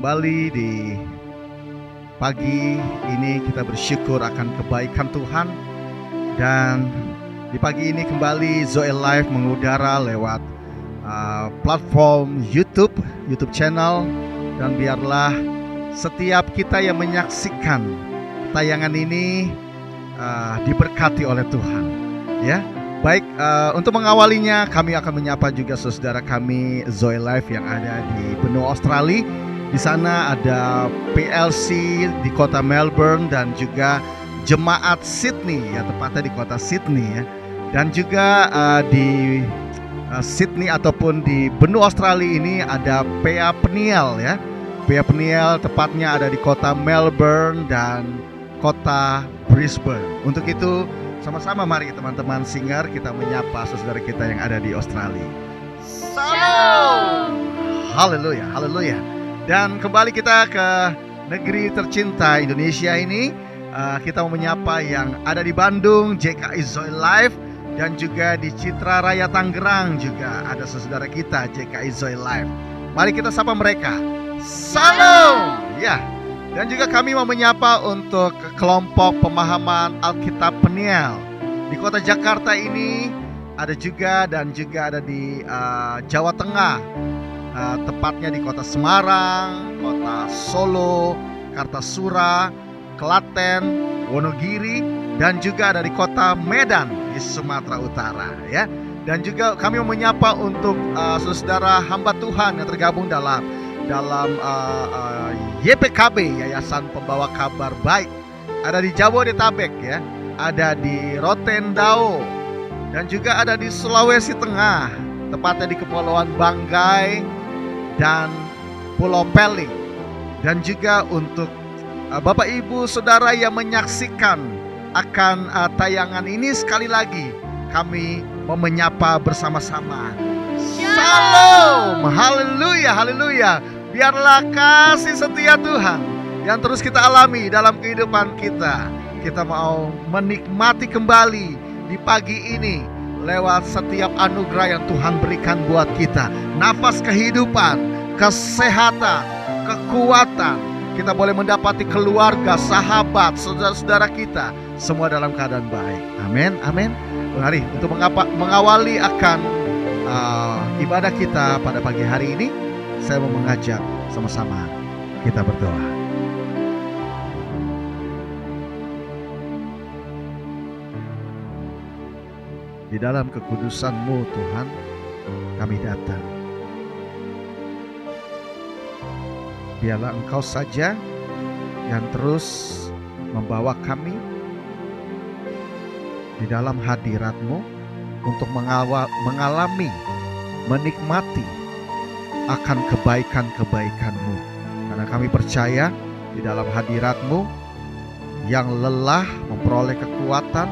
Kembali di pagi ini kita bersyukur akan kebaikan Tuhan. Dan di pagi ini kembali Zoe Live mengudara lewat platform YouTube channel. Dan biarlah setiap kita yang menyaksikan tayangan ini diberkati oleh Tuhan. Ya, baik, untuk mengawalinya kami akan menyapa juga saudara kami Zoe Live yang ada di benua Australia. Di sana ada PLC di kota Melbourne dan juga Jemaat Sydney, ya tepatnya di kota Sydney ya. Dan juga di Sydney ataupun di benua Australia ini ada PA Peniel ya. PA Peniel tepatnya ada di kota Melbourne dan kota Brisbane. Untuk itu sama-sama mari teman-teman Singer kita menyapa saudara kita yang ada di Australia. Salam. Haleluya, haleluya. Dan kembali kita ke negeri tercinta Indonesia ini. Kita mau menyapa yang ada di Bandung, JKI Zoe Live. Dan juga di Citra Raya Tangerang juga ada saudara kita JKI Zoe Live. Mari kita sapa mereka. Salam. Ya. Dan juga kami mau menyapa untuk kelompok pemahaman Alkitab Peniel. Di kota Jakarta ini ada juga dan juga ada di Jawa Tengah. Tepatnya di kota Semarang, kota Solo, Kartasura, Klaten, Wonogiri, dan juga ada di kota Medan di Sumatera Utara ya. Dan juga kami mau menyapa untuk saudara hamba Tuhan yang tergabung dalam YPKB, Yayasan Pembawa Kabar Baik. Ada di Jabodetabek ya, ada di Rotendao, dan juga ada di Sulawesi Tengah, tepatnya di Kepulauan Banggai dan Pulau Peli. Dan juga untuk Bapak Ibu Saudara yang menyaksikan akan tayangan ini, sekali lagi kami mau menyapa bersama-sama. Shalom. Haleluya, haleluya. Biarlah kasih setia Tuhan yang terus kita alami dalam kehidupan kita. Kita mau menikmati kembali di pagi ini lewat setiap anugerah yang Tuhan berikan buat kita. Nafas kehidupan, kesehatan, kekuatan. Kita boleh mendapati keluarga, sahabat, saudara-saudara kita, semua dalam keadaan baik. Amin, amin. Mari untuk mengawali akan ibadah kita pada pagi hari ini, saya mau mengajak sama-sama kita berdoa. Di dalam kekudusan-Mu Tuhan, kami datang. Biarlah Engkau saja yang terus membawa kami di dalam hadirat-Mu untuk mengalami, menikmati akan kebaikan-kebaikan-Mu. Karena kami percaya di dalam hadirat-Mu, yang lelah memperoleh kekuatan,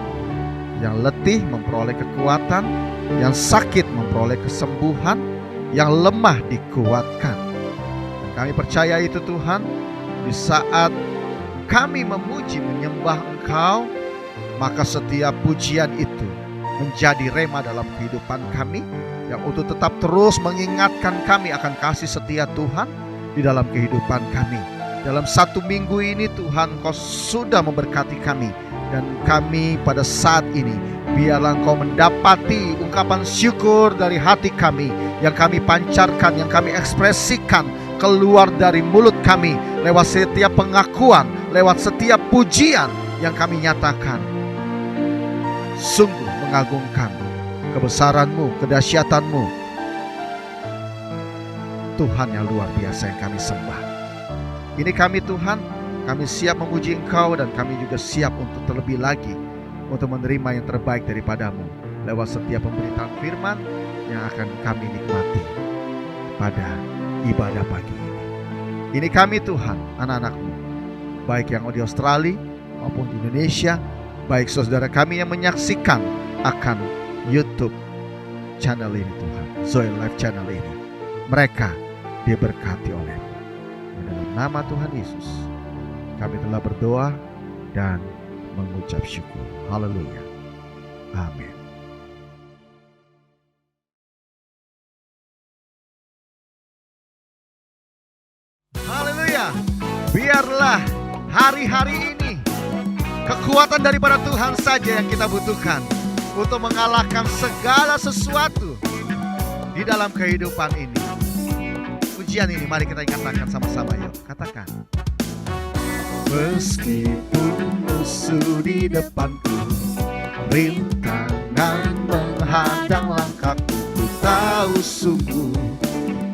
yang letih memperoleh kekuatan, yang sakit memperoleh kesembuhan, yang lemah dikuatkan. Dan kami percaya itu Tuhan, di saat kami memuji menyembah Engkau, maka setiap pujian itu menjadi rema dalam kehidupan kami, yang untuk tetap terus mengingatkan kami akan kasih setia Tuhan di dalam kehidupan kami. Dalam satu minggu ini Tuhan, Engkau sudah memberkati kami. Dan kami pada saat ini, biarlah Engkau mendapati ungkapan syukur dari hati kami, yang kami pancarkan, yang kami ekspresikan keluar dari mulut kami, lewat setiap pengakuan, lewat setiap pujian yang kami nyatakan. Sungguh mengagungkan kebesaran-Mu, kedahsyatan-Mu, Tuhan yang luar biasa yang kami sembah. Ini kami Tuhan, kami siap memuji Engkau, dan kami juga siap untuk terlebih lagi untuk menerima yang terbaik daripada-Mu lewat setiap pemberitaan firman yang akan kami nikmati pada ibadah pagi ini. Ini kami Tuhan, anak-anak-Mu, baik yang di Australia maupun di Indonesia, baik saudara kami yang menyaksikan akan YouTube channel ini Tuhan, Zoe Live channel ini. Mereka diberkati oleh-Mu. Dalam nama Tuhan Yesus kami telah berdoa dan mengucap syukur. Haleluya. Amin. Haleluya. Biarlah hari-hari ini kekuatan daripada Tuhan saja yang kita butuhkan untuk mengalahkan segala sesuatu di dalam kehidupan ini. Ujian ini mari kita katakan sama-sama, yuk katakan. Meskipun musuh di depanku, rintangan menghadang langkahku, ku tahu sungguh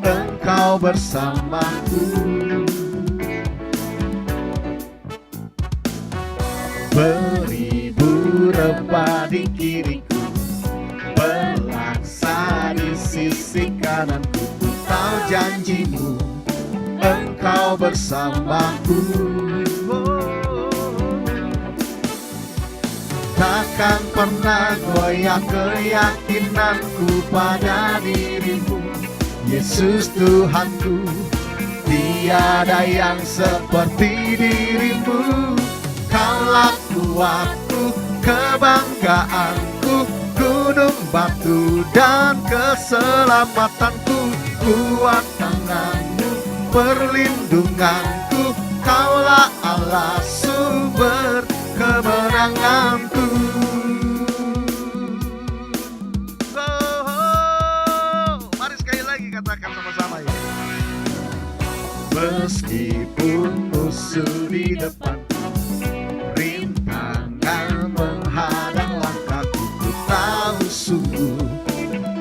Engkau bersamaku. Beribu rebah di kiriku, berlaksa di sisi kananku, ku tahu janjimu Engkau bersamaku. Takkan pernah goyah keyakinanku pada dirimu, Yesus Tuhanku. Tiada yang seperti dirimu. Kaulah kuatku, kebanggaanku, gunung batu dan keselamatanku. Kuat tanganmu, perlindunganku, Kaulah Allah sumber kemenanganku. Mari sekali lagi katakan sama-sama ya. Meskipun musuh di depanku, rintangan menghadang langkahku, ku tahu sungguh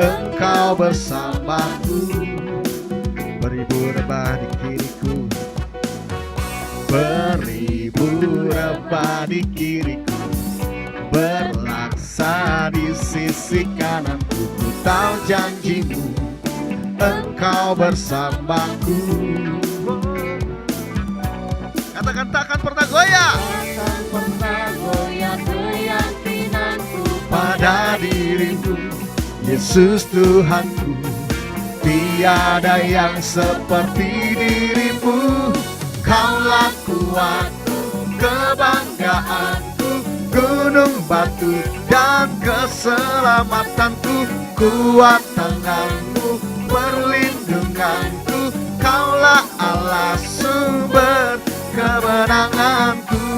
Engkau bersamaku. Beribu rebah di kiriku, beribu rebah di kiriku, berlaksa di sisi kananku, ku tahu janjimu Engkau bersamaku. Katakan takkan pernah goyah, takkan pernah goyah keyakinanku pada diriku, Yesus Tuhanku. Tiada yang seperti dirimu. Kaulah kuatku, kebanggaanku, gunung batu dan keselamatanku. Kuat tanganmu, perlindunganku, Kaulah Allah sumber kemenanganku.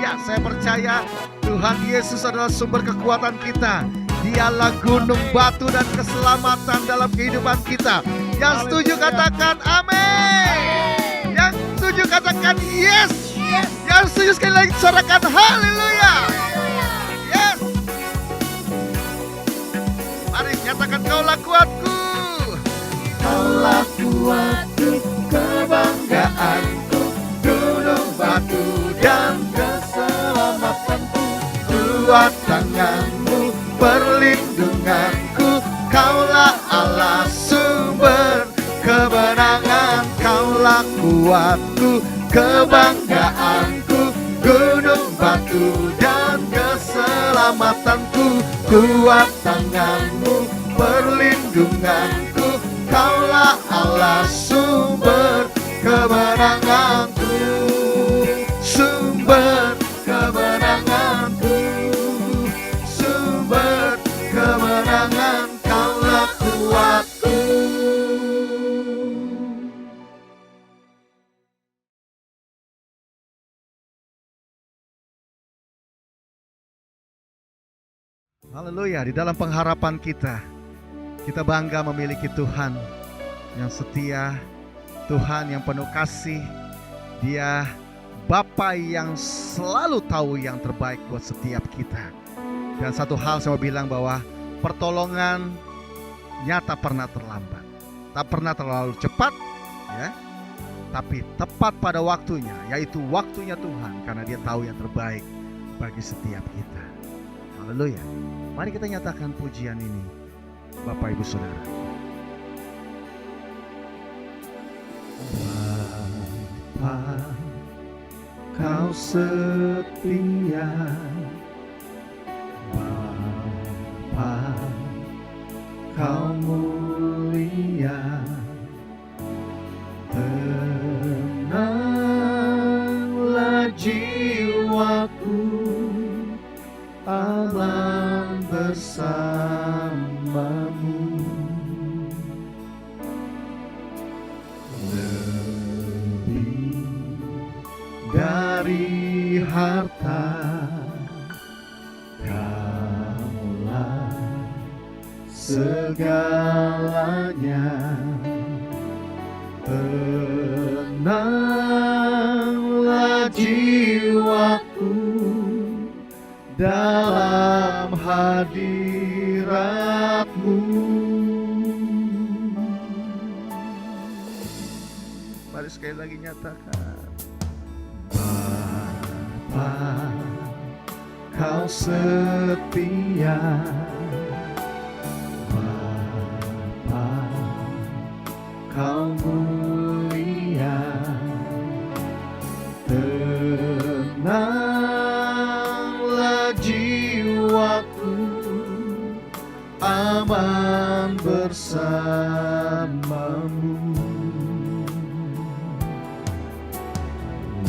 Ya, saya percaya Tuhan Yesus adalah sumber kekuatan kita. Dialah gunung batu dan keselamatan dalam kehidupan kita. Yang setuju katakan amin. Yang setuju katakan yes. Yang setuju sekali lagi sorakan haleluya. Yes. Mari nyatakan Kaulah kuatku, Kaulah kuatku, kebanggaanku, gunung batu dan keselamatanku. Kuat tanganmu, perlindunganku, Kaulah Allah sumber kemenangan. Kaulah kuatku, kebanggaanku, gunung batu dan keselamatanku. Kuat tanganmu, perlindunganku, Kaulah Allah sumber kemenanganku. Sumber kemenanganku, sumber kemenangan, Kaulah kuatku. Haleluya, di dalam pengharapan kita bangga memiliki Tuhan yang setia, Tuhan yang penuh kasih. Dia Bapa yang selalu tahu yang terbaik buat setiap kita. Dan satu hal saya mau bilang bahwa pertolongan nyata pernah terlambat, tak pernah terlalu cepat, ya, tapi tepat pada waktunya, yaitu waktunya Tuhan, karena Dia tahu yang terbaik bagi setiap kita. Haleluya. Mari kita nyatakan pujian ini, Bapak Ibu Saudara. Bapa, Kau setia, Bapa, Kau mulia. Tenanglah jiwaku, Allah bersamamu. segalanya. Tenanglah jiwaku dalam hadirat-Mu. Mari sekali lagi nyatakan. Bapa, Kau setia. Bapa, Kau mulia. Tenanglah jiwaku, aman bersama-Mu.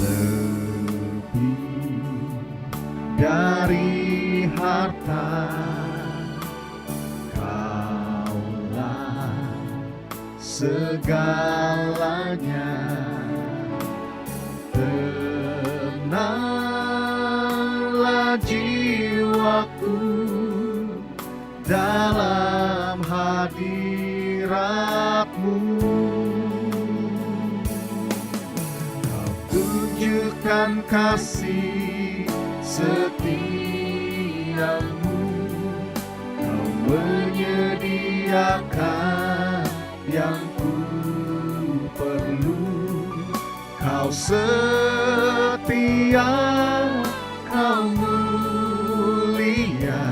Lebih dari harta, Kaulah segalanya. Tenanglah jiwaku dalam hadirat-Mu. Kau tunjukkan kasih setiamu, Kau menyediakan yang ku perlu. Kau setia, Kau mulia,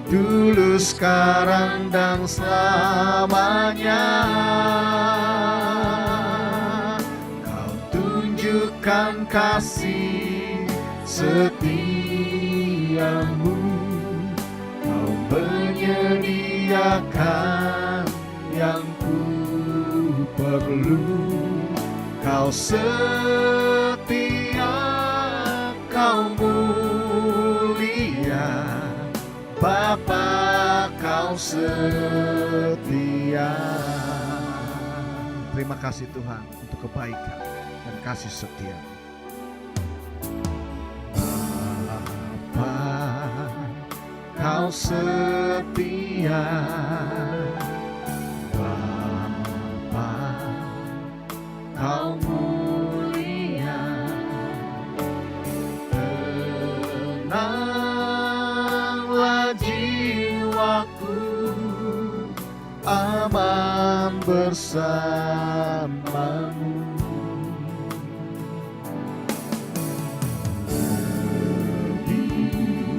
dulu, sekarang, dan selamanya. Kau tunjukkan kasih setiamu, Kau menyediakan yang ku perlu. Kau setia, Kau mulia, Bapa, Kau setia. Terima kasih Tuhan untuk kebaikan dan kasih setia. Bapa, Kau setia. Bapa, Kau mulia. Tenanglah jiwaku, aman bersama-Mu. Lebih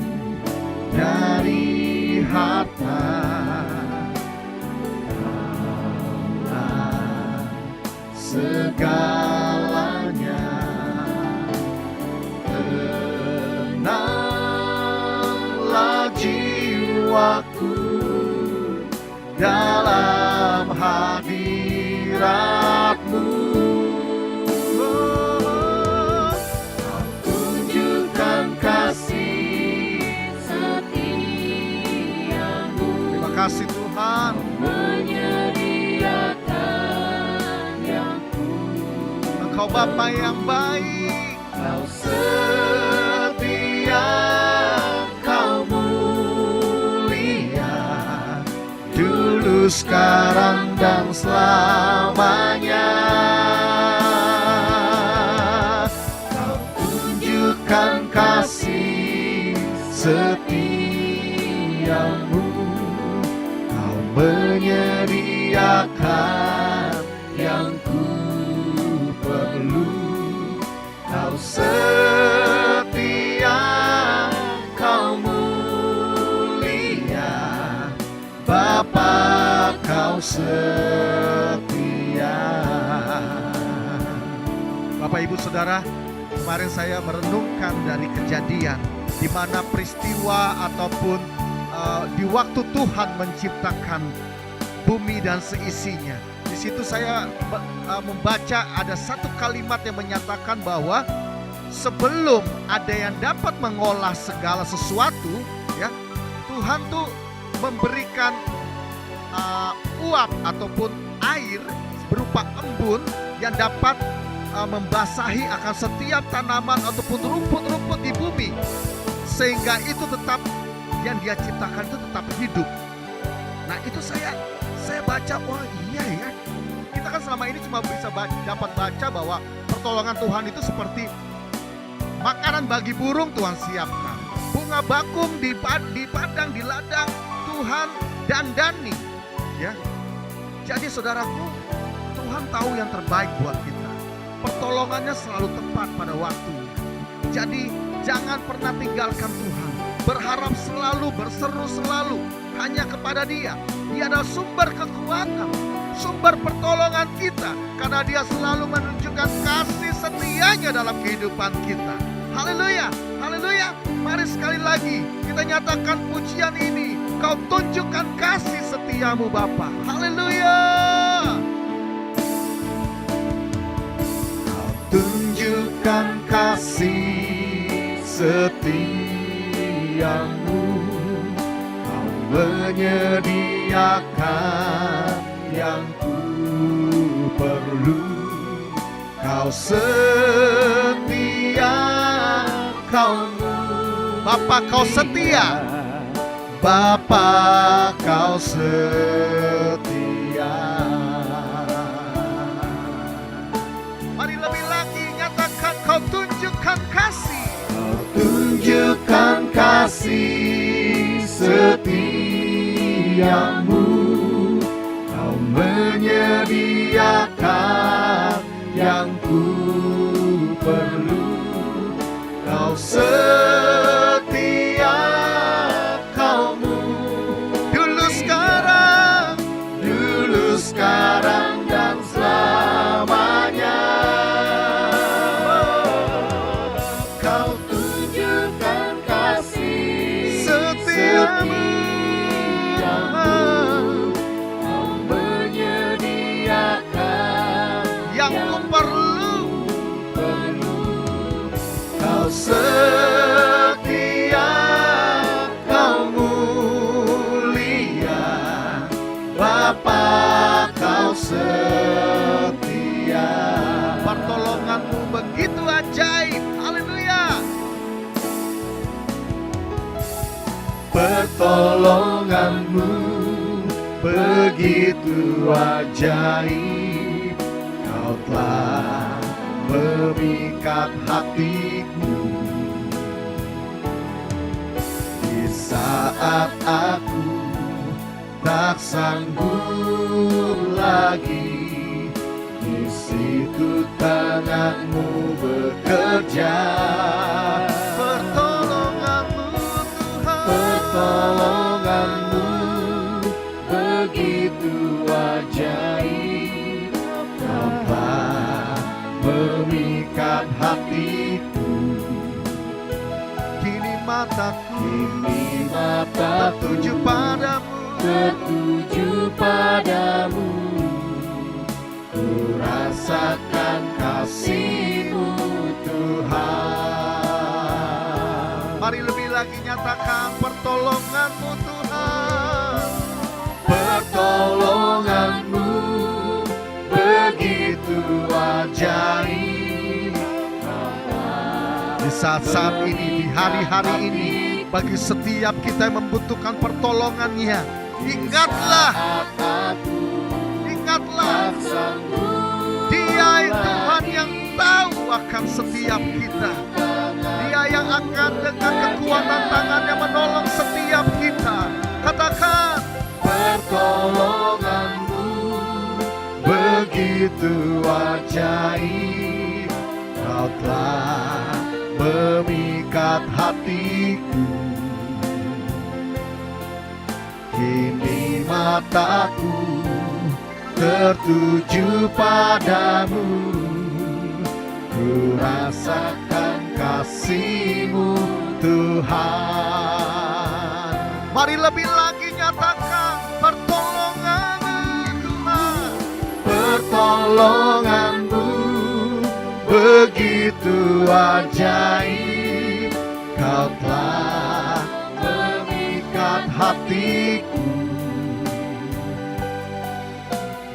dari harta, Kaulah segalanya. Tenanglah jiwaku dalam hadirat-Mu. Kau tunjukkan kasih setiamu. Terima kasih Tuhan. Menyediakan yang ku. Engkau Bapa yang baik. Kau setia, Kau mulia, dulu, sekarang, dan selamanya. Kau tunjukkan kasih setiamu, Kau menyediakan yang ku perlu. Kau setia, Kau mulia, Bapa, Kau setia. Bapak Ibu Saudara, kemarin saya merenungkan dari kejadian di mana peristiwa ataupun di waktu Tuhan menciptakan bumi dan seisinya. Di situ saya membaca ada satu kalimat yang menyatakan bahwa sebelum ada yang dapat mengolah segala sesuatu, ya, Tuhan tuh memberikan uap ataupun air berupa embun yang dapat membasahi akan setiap tanaman ataupun rumput-rumput di bumi, sehingga itu tetap yang Dia ciptakan itu tetap hidup. Nah itu saya baca, wah iya ya. Kita kan selama ini cuma bisa dapat baca bahwa pertolongan Tuhan itu seperti makanan bagi burung Tuhan siapkan. Bunga bakung di padang, di ladang Tuhan dandani. Ya. Jadi saudaraku, Tuhan tahu yang terbaik buat kita. Pertolongannya selalu tepat pada waktunya. Jadi jangan pernah tinggalkan Tuhan. Berharap selalu, berseru selalu hanya kepada Dia. Dia adalah sumber kekuatan, sumber pertolongan kita, karena Dia selalu menunjukkan kasih setianya dalam kehidupan kita. Haleluya, haleluya. Mari sekali lagi kita nyatakan pujian ini. Kau tunjukkan kasih setiamu Bapa. Haleluya. Kau tunjukkan kasih setiamu. Kau menyediakan yang ku perlu. Kau setia, kau Bapa, kau setia. Bapa, kau setia. Mari lebih lagi nyatakan, kau tunjukkan kasih. Kau tunjukkan kasih setiamu. Kau menyediakan yang ku perlu. Kau setia, kaumu dulu sekarang dan selamanya. Kau tunjukkan kasih setiamu. Kau menyediakan yang ku perlu. Kau setia, kau mulia. Bapa, kau setia. Pertolonganmu begitu ajaib. Haleluya. Pertolonganmu begitu ajaib. Kau telah memikat hatiku di saat aku tak sanggup lagi. Di situ tanganmu bekerja. Pertolonganmu Tuhan, pertolonganmu begitu ajaib. Kau memikat hatiku. Kini mataku tertuju padamu. Ku rasakan kasih-Mu Tuhan. Mari lebih lagi nyatakan pertolongan-Mu Tuhan. Pertolongan-Mu begitu ajaib. Di saat-saat ini, di hari-hari ini, bagi setiap kita yang membutuhkan pertolongannya, ingatlah, Dia Tuhan yang tahu akan setiap kita. Dia yang akan dengan kekuatan tangannya menolong setiap kita. Katakan, pertolonganmu begitu ajaib. Kau telah memikat hatiku. Kini mataku tertuju padamu. Ku rasakan kasih-Mu Tuhan. Mari lebih lagi nyatakan pertolongan-Mu Tuhan. Pertolongan-Mu begitu ajaib. Kau telah memikat hatiku.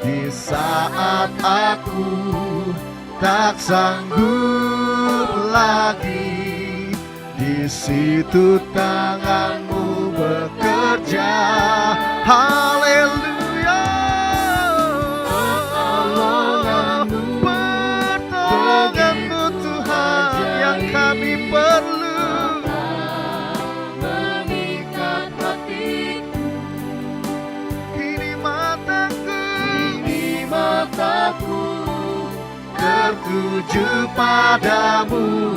Di saat aku tak sanggup lagi, di situ tangan-Mu bekerja. Haleluya. mataku tertuju padamu,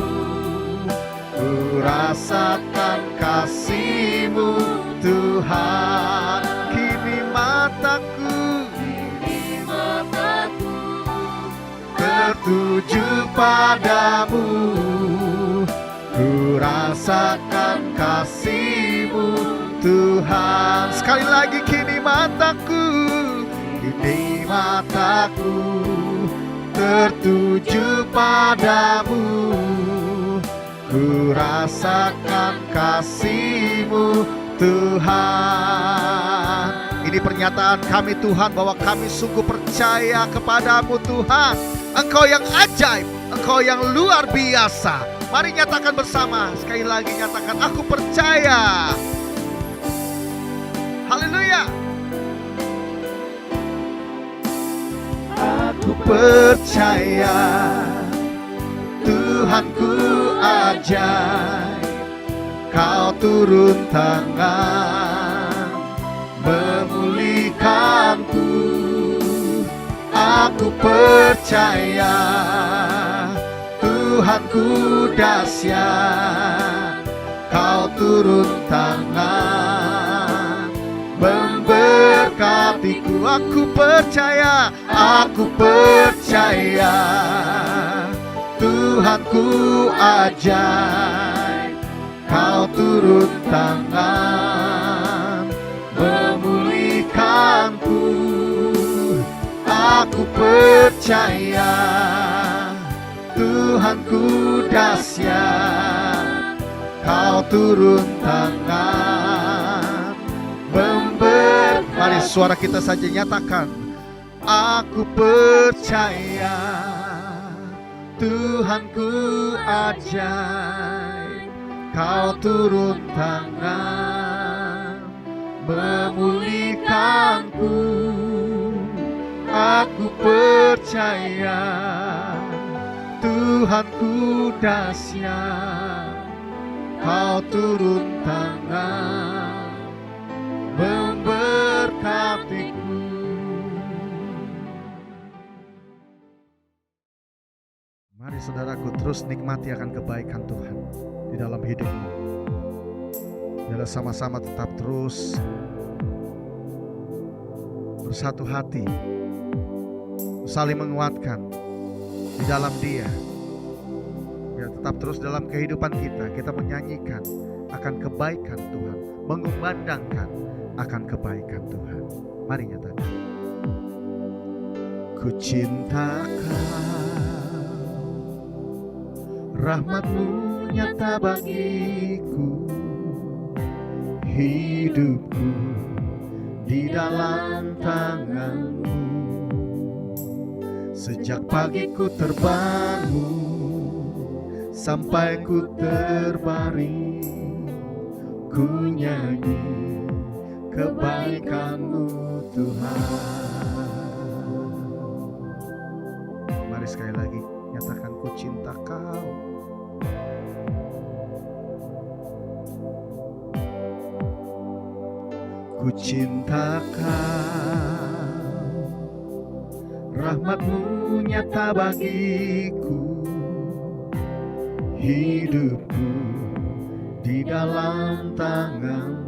ku rasakan kasih-Mu Tuhan. Kini mataku tertuju padamu, ku rasakan kasih-Mu Tuhan. Sekali lagi, kini mataku tertuju padamu, ku rasakan kasih-Mu Tuhan. Ini pernyataan kami Tuhan, bahwa kami sungguh percaya kepadamu Tuhan. Engkau yang ajaib, Engkau yang luar biasa. Mari nyatakan bersama, sekali lagi nyatakan, aku percaya. Haleluya. Aku percaya Tuhanku ajaib, Kau turun tangan memulihkanku. Aku percaya Tuhanku dahsyat, Kau turun tangan memberkatiku. Aku percaya Tuhanku ajaib, Kau turun tangan memulihkanku. Aku percaya Tuhanku dahsyat, Kau turun tangan Mari suara kita saja nyatakan, aku percaya Tuhanku ajaib, Kau turun tangan memulihkanku. Aku percaya Tuhanku dahsyat, Kau turun tangan memberkatiku. Mari saudaraku terus nikmati akan kebaikan Tuhan di dalam hidupmu. Biarlah sama-sama tetap terus bersatu hati, saling menguatkan di dalam Dia. Ya, tetap terus dalam kehidupan kita menyanyikan akan kebaikan Tuhan, mengumandangkan akan kebaikan Tuhan. Mari nyatakan, ku cinta Kau, rahmat-Mu nyata bagiku, hidupku di dalam tangan-Mu. Sejak pagi ku terbangun sampai ku terbaring, ku nyanyi kebaikan-Mu Tuhan. Mari sekali lagi nyatakan, ku cinta Kau. Ku cinta Kau, rahmat-Mu nyata bagiku, hidupku di dalam tangan-Mu.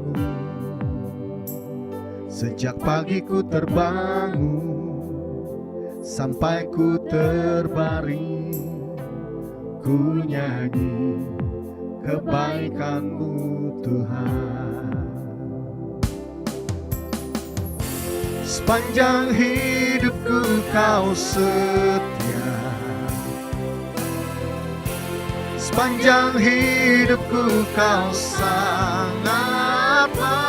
Sejak pagi ku terbangun sampai ku terbaring, ku nyanyi kebaikan-Mu Tuhan. Sepanjang hidupku Kau setia, sepanjang hidupku Kau sangat baik.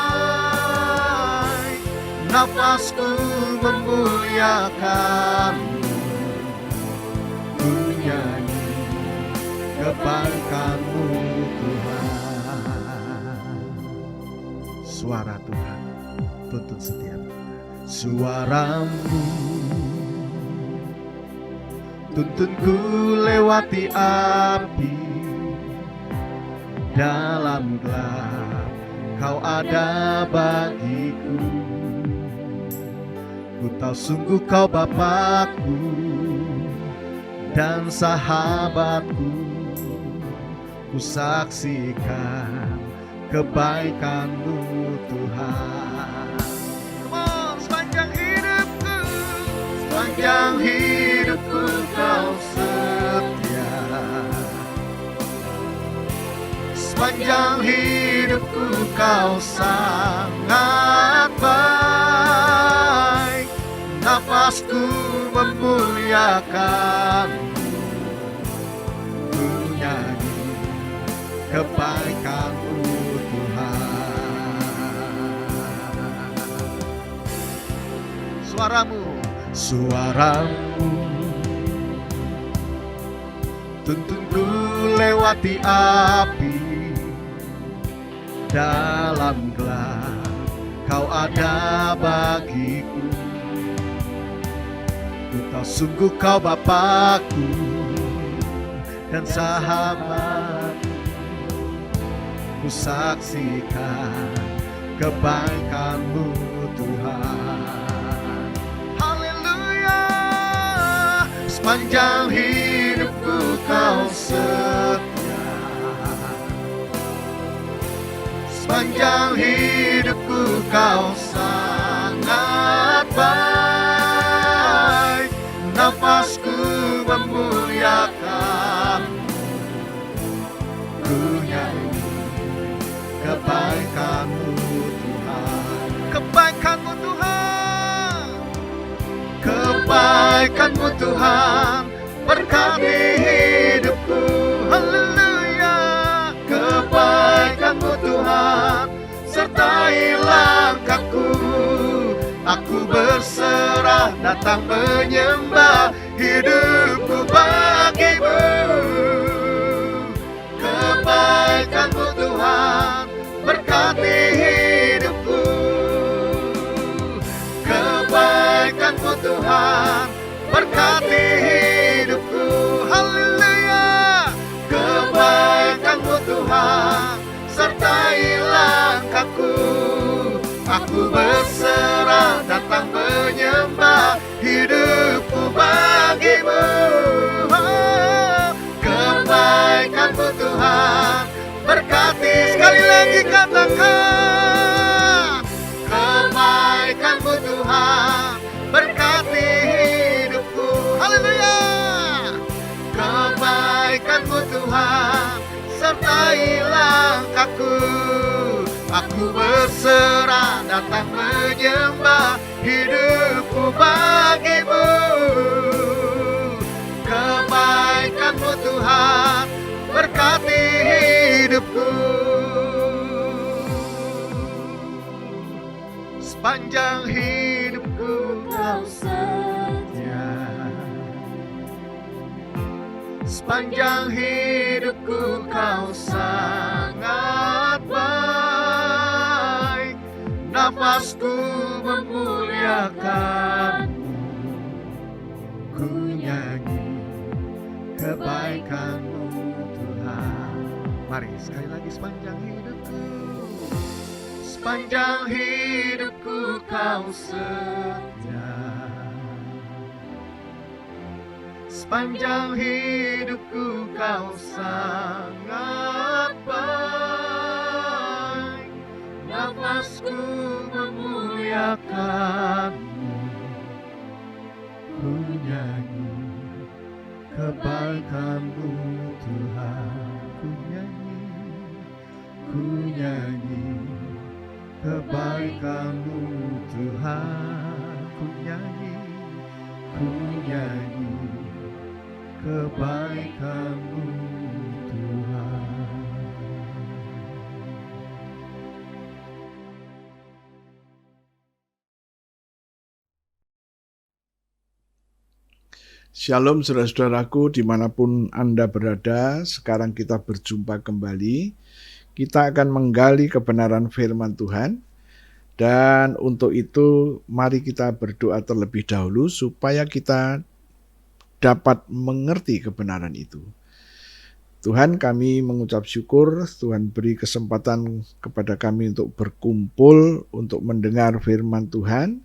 Nafasku memuliakan-Mu, ku nyanyi kebaikan-Mu Tuhan. Suara Tuhan tuntut setiap kita. Suara-Mu tuntunku lewati api, dalam gelap Kau ada bagiku. Ku tahu sungguh kau Bapakku dan sahabatku. Ku saksikan kebaikan-Mu Tuhan. Come on, sepanjang hidupku kau setia. Sepanjang hidupku kau sangat baik. Nafasku memuliakan-Mu, ku nyanyi kebaikan-Mu Tuhan. Suaramu tuntunku lewati api. Dalam gelap kau ada bagiku. Ku tahu sungguh kau Bapakku dan sahabatku. Ku saksikan kebaikan-Mu Tuhan. Haleluya. Sepanjang hidupku kau setia. Sepanjang hidupku kau sangat baik. Nafasku memuliakan-Mu, ku nyanyi kebaikan-Mu Tuhan. Kebaikan-Mu Tuhan. Kebaikan-Mu Tuhan berkati hidupku. Haleluya. Kebaikan-Mu Tuhan sertai langkahku. Aku berserah datang menyembah hidupku bagi-Mu. Kebaikan-Mu Tuhan berkati hidupku. Kebaikan-Mu Tuhan berkati hidupku. Haleluya. Kebaikan-Mu Tuhan sertai langkahku. Aku berserah datang menyembah hidupku bagi-Mu. Kebaikan-Mu Tuhan berkati. Sekali lagi katakan, kebaikan-Mu Tuhan berkati hidupku. Haleluya. Kebaikan-Mu Tuhan sertai langkahku. Aku berserah datang menyembah hidupku bagi-Mu. Kebaikan-Mu Tuhan berkati hidupku. Sepanjang hidupku kau setia. Sepanjang hidupku kau sangat baik. Nafasku memuliakan-Mu, ku nyanyi kebaikan-Mu Tuhan. Mari sekali lagi, sepanjang hidupku. Sepanjang hidupku kau setia. Sepanjang hidupku kau sangat baik. Nafasku memuliakan-Mu, ku nyanyi kebaikan-Mu Tuhan. Ku nyanyi kebaikan-Mu Tuhan. Ku nyanyi kebaikan-Mu Tuhan. Shalom saudara-saudaraku dimanapun Anda berada. Sekarang kita berjumpa kembali. Kita akan menggali kebenaran firman Tuhan. Dan untuk itu mari kita berdoa terlebih dahulu supaya kita dapat mengerti kebenaran itu. Tuhan, kami mengucap syukur Tuhan beri kesempatan kepada kami untuk berkumpul, untuk mendengar firman Tuhan.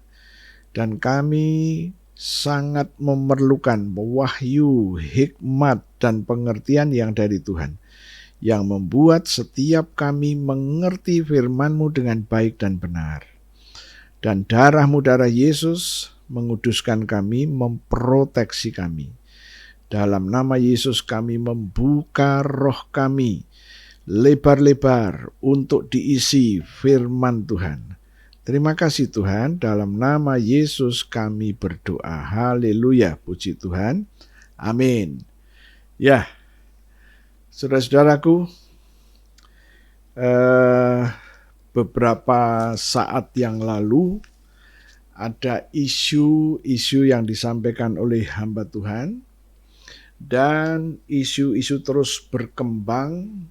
Dan kami sangat memerlukan wahyu, hikmat, dan pengertian yang dari Tuhan, yang membuat setiap kami mengerti firman-Mu dengan baik dan benar. Dan darah-Mu, darah Yesus, menguduskan kami, memproteksi kami. Dalam nama Yesus kami membuka roh kami lebar-lebar untuk diisi firman Tuhan. Terima kasih Tuhan, dalam nama Yesus kami berdoa. Haleluya, puji Tuhan. Amin. Ya, saudara-saudaraku, beberapa saat yang lalu ada isu-isu yang disampaikan oleh hamba Tuhan, dan isu-isu terus berkembang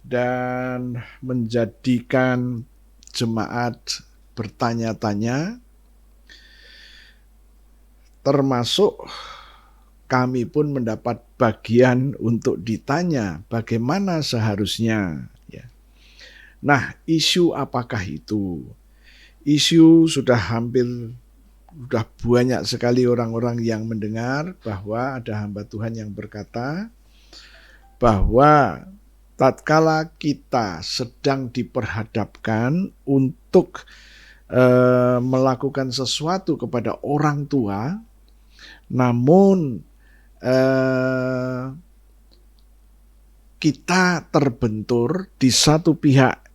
dan menjadikan jemaat bertanya-tanya, termasuk kami pun mendapat bagian untuk ditanya bagaimana seharusnya. Nah, isu apakah itu? Isu sudah banyak sekali orang-orang yang mendengar bahwa ada hamba Tuhan yang berkata bahwa tatkala kita sedang diperhadapkan untuk melakukan sesuatu kepada orang tua, namun kita terbentur di satu pihak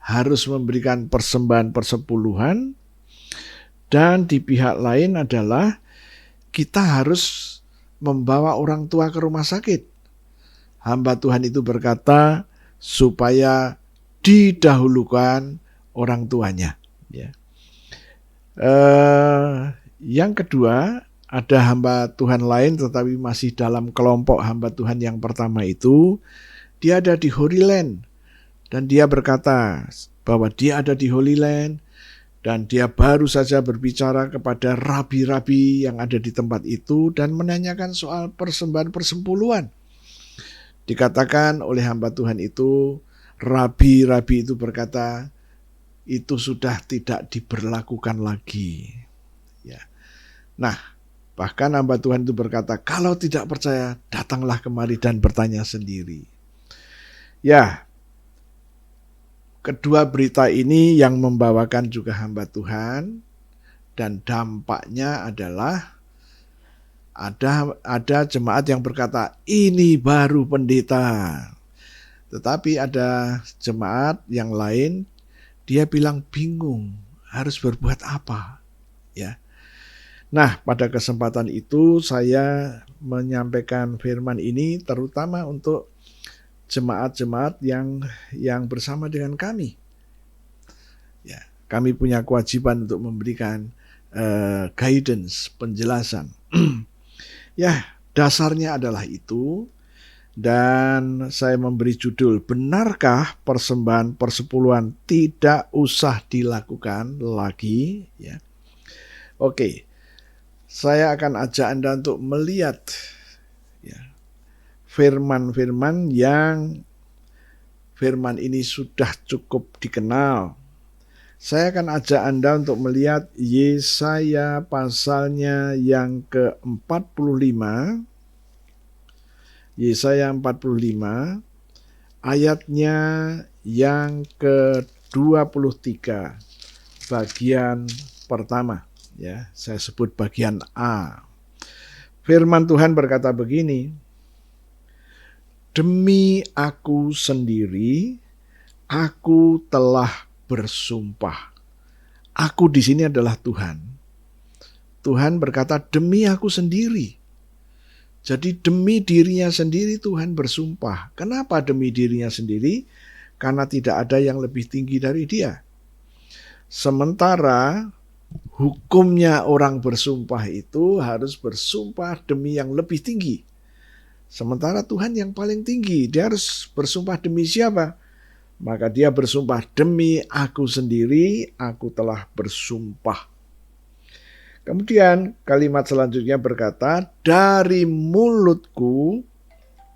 harus memberikan persembahan persepuluhan, dan di pihak lain adalah kita harus membawa orang tua ke rumah sakit. Hamba Tuhan itu berkata supaya didahulukan orang tuanya. Yang kedua, ada hamba Tuhan lain tetapi masih dalam kelompok hamba Tuhan yang pertama itu. Dia ada di Holy Land, dan dia berkata bahwa dia ada di Holy Land, dan dia baru saja berbicara kepada rabi-rabi yang ada di tempat itu dan menanyakan soal persembahan persepuluhan. Dikatakan oleh hamba Tuhan itu, rabi-rabi itu berkata, itu sudah tidak diberlakukan lagi. Nah, bahkan hamba Tuhan itu berkata, kalau tidak percaya, datanglah kemari dan bertanya sendiri. Kedua berita ini yang membawakan juga hamba Tuhan, dan dampaknya adalah ada jemaat yang berkata, ini baru pendeta. Tetapi ada jemaat yang lain, dia bilang bingung harus berbuat apa. Nah, pada kesempatan itu saya menyampaikan firman ini terutama untuk jemaat-jemaat yang bersama dengan kami. Kami punya kewajiban untuk memberikan guidance, penjelasan. Dasarnya adalah itu, dan saya memberi judul, benarkah persembahan persepuluhan tidak usah dilakukan lagi? Oke, saya akan ajak Anda untuk melihat firman-firman yang firman ini sudah cukup dikenal. Saya akan ajak Anda untuk melihat Yesaya pasalnya yang ke-45, Yesaya 45, ayatnya yang ke-23, bagian pertama. Saya sebut bagian A. Firman Tuhan berkata begini, demi aku sendiri, aku telah bersumpah. Aku di sini adalah Tuhan. Tuhan berkata demi aku sendiri. Jadi demi dirinya sendiri Tuhan bersumpah. Kenapa demi dirinya sendiri? Karena tidak ada yang lebih tinggi dari Dia. Sementara hukumnya orang bersumpah itu harus bersumpah demi yang lebih tinggi. Sementara Tuhan yang paling tinggi, dia harus bersumpah demi siapa? Maka dia bersumpah demi aku sendiri, aku telah bersumpah. Kemudian kalimat selanjutnya berkata, dari mulutku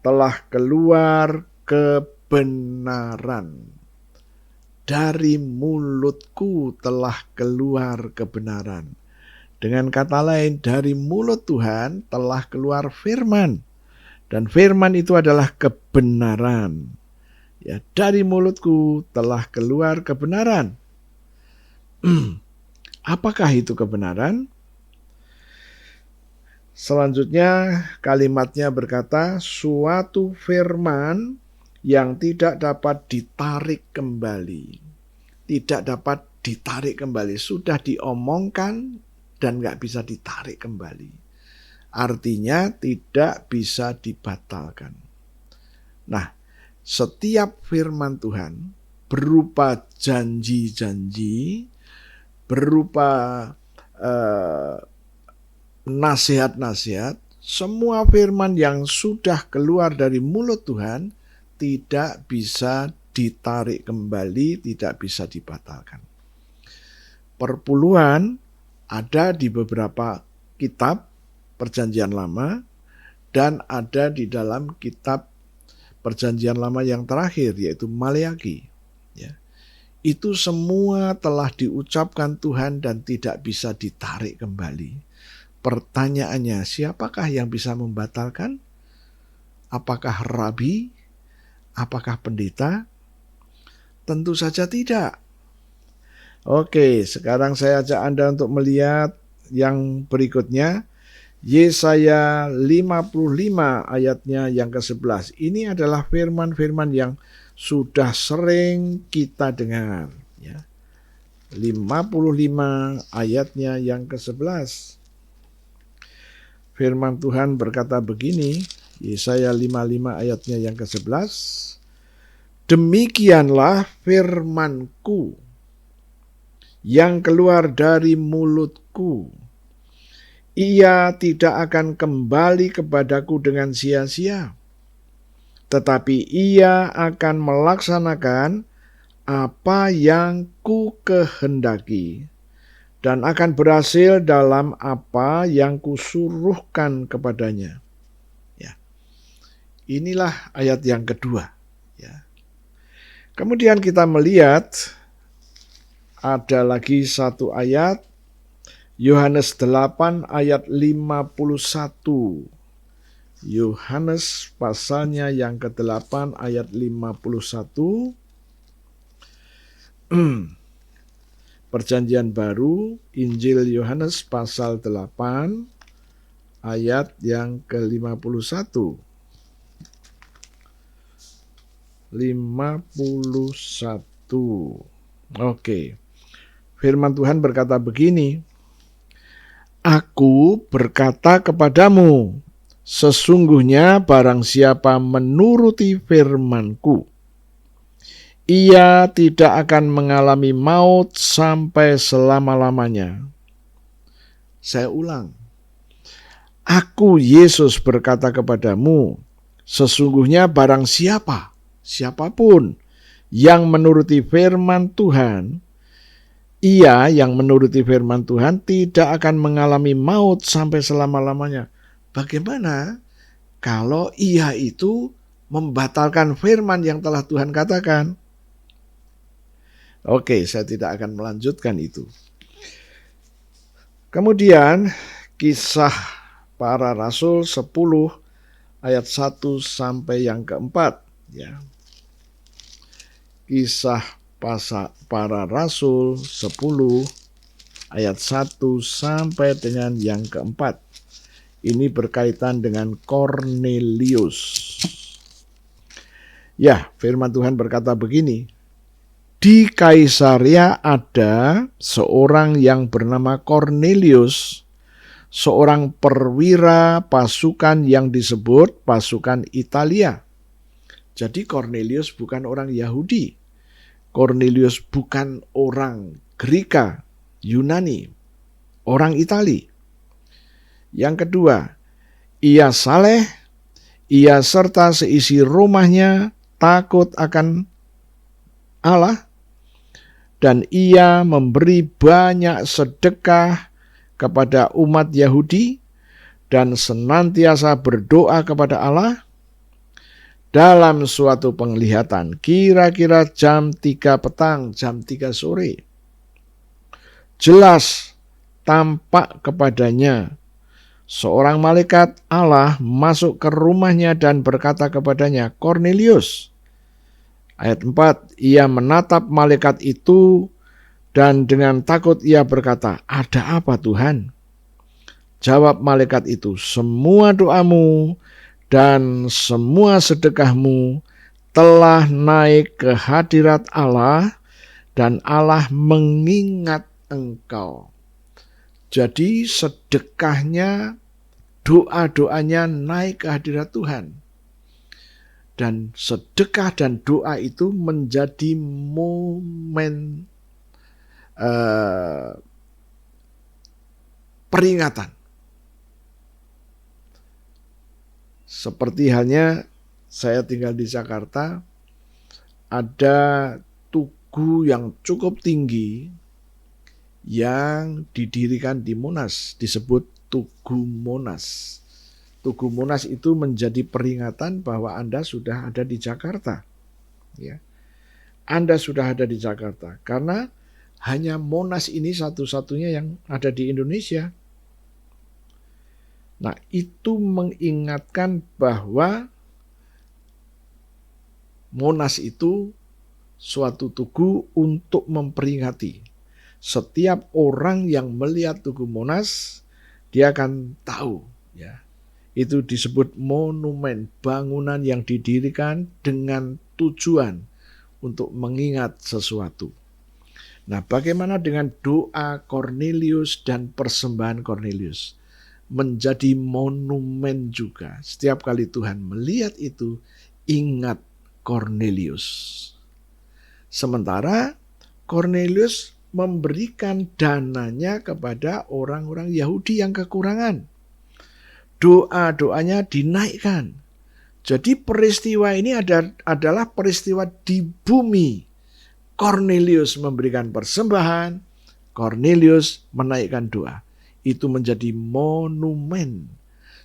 telah keluar kebenaran. Dari mulutku telah keluar kebenaran. Dengan kata lain, dari mulut Tuhan telah keluar firman. Dan firman itu adalah kebenaran. Ya, dari mulutku telah keluar kebenaran. Apakah itu kebenaran? Selanjutnya kalimatnya berkata, suatu firman yang tidak dapat ditarik kembali. Tidak dapat ditarik kembali. Sudah diomongkan dan nggak bisa ditarik kembali. Artinya tidak bisa dibatalkan. Nah, setiap firman Tuhan berupa janji-janji, berupa nasihat-nasihat, semua firman yang sudah keluar dari mulut Tuhan tidak bisa ditarik kembali, tidak bisa dibatalkan. Perpuluhan ada di beberapa kitab Perjanjian Lama dan ada di dalam kitab Perjanjian Lama yang terakhir, yaitu Maleakhi. Ya. Itu semua telah diucapkan Tuhan dan tidak bisa ditarik kembali. Pertanyaannya, siapakah yang bisa membatalkan? Apakah rabi? Apakah pendeta? Tentu saja tidak. Oke, sekarang saya ajak Anda untuk melihat yang berikutnya. Yesaya 55 ayatnya yang ke-11. Ini adalah firman-firman yang sudah sering kita dengar. Ya. 55 ayatnya yang ke-11. Firman Tuhan berkata begini, Yesaya 55 ayatnya yang ke-11. Demikianlah firman-Ku yang keluar dari mulutku. Ia tidak akan kembali kepadaku dengan sia-sia, tetapi ia akan melaksanakan apa yang ku kehendaki dan akan berhasil dalam apa yang kusuruhkan kepadanya. Ya. Inilah ayat yang kedua. Ya. Kemudian kita melihat ada lagi satu ayat, Yohanes 8 ayat 51. Yohanes pasalnya yang ke-8 ayat 51. Perjanjian Baru, Injil Yohanes pasal 8 ayat yang ke-51. 51. Oke. Firman Tuhan berkata begini, Aku berkata kepadamu, sesungguhnya barang siapa menuruti firman-Ku, ia tidak akan mengalami maut sampai selama-lamanya. Saya ulang. Aku, Yesus, berkata kepadamu, sesungguhnya barang siapapun yang menuruti firman Tuhan, ia yang menuruti firman Tuhan tidak akan mengalami maut sampai selama-lamanya. Bagaimana kalau ia itu membatalkan firman yang telah Tuhan katakan? Oke, saya tidak akan melanjutkan itu. Kemudian Kisah Para Rasul 10 ayat 1 sampai yang keempat. Ya. Kisah Para Rasul 10 ayat 1 sampai dengan yang keempat. Ini berkaitan dengan Kornelius. Ya, firman Tuhan berkata begini. Di Kaisarea ada seorang yang bernama Kornelius, seorang perwira pasukan yang disebut pasukan Italia. Jadi Kornelius bukan orang Yahudi. Kornelius bukan orang Greka, Yunani, orang Itali. Yang kedua, ia saleh, ia serta seisi rumahnya takut akan Allah, dan ia memberi banyak sedekah kepada umat Yahudi dan senantiasa berdoa kepada Allah. Dalam suatu penglihatan, kira-kira jam 3 petang, jam 3 sore, jelas tampak kepadanya. Seorang malaikat Allah masuk ke rumahnya dan berkata kepadanya, "Kornelius." Ayat 4, ia menatap malaikat itu dan dengan takut ia berkata, "Ada apa Tuhan?" Jawab malaikat itu, "Semua doamu dan semua sedekahmu telah naik ke hadirat Allah dan Allah mengingat engkau." Jadi sedekahnya, doa-doanya naik ke hadirat Tuhan. Dan sedekah dan doa itu menjadi momen peringatan. Seperti halnya saya tinggal di Jakarta, ada tugu yang cukup tinggi yang didirikan di Monas, disebut Tugu Monas. Tugu Monas itu menjadi peringatan bahwa Anda sudah ada di Jakarta. Ya. Anda sudah ada di Jakarta, karena hanya Monas ini satu-satunya yang ada di Indonesia. Nah, itu mengingatkan bahwa Monas itu suatu tugu untuk memperingati. Setiap orang yang melihat Tugu Monas, dia akan tahu, ya. Itu disebut monumen, bangunan yang didirikan dengan tujuan untuk mengingat sesuatu. Nah, bagaimana dengan doa Kornelius dan persembahan Kornelius? Menjadi monumen juga. Setiap kali Tuhan melihat itu, ingat Kornelius. Sementara Kornelius memberikan dananya kepada orang-orang Yahudi yang kekurangan. Doa-doanya dinaikkan. Jadi peristiwa ini adalah peristiwa di bumi. Kornelius memberikan persembahan, Kornelius menaikkan doa. Itu menjadi monumen.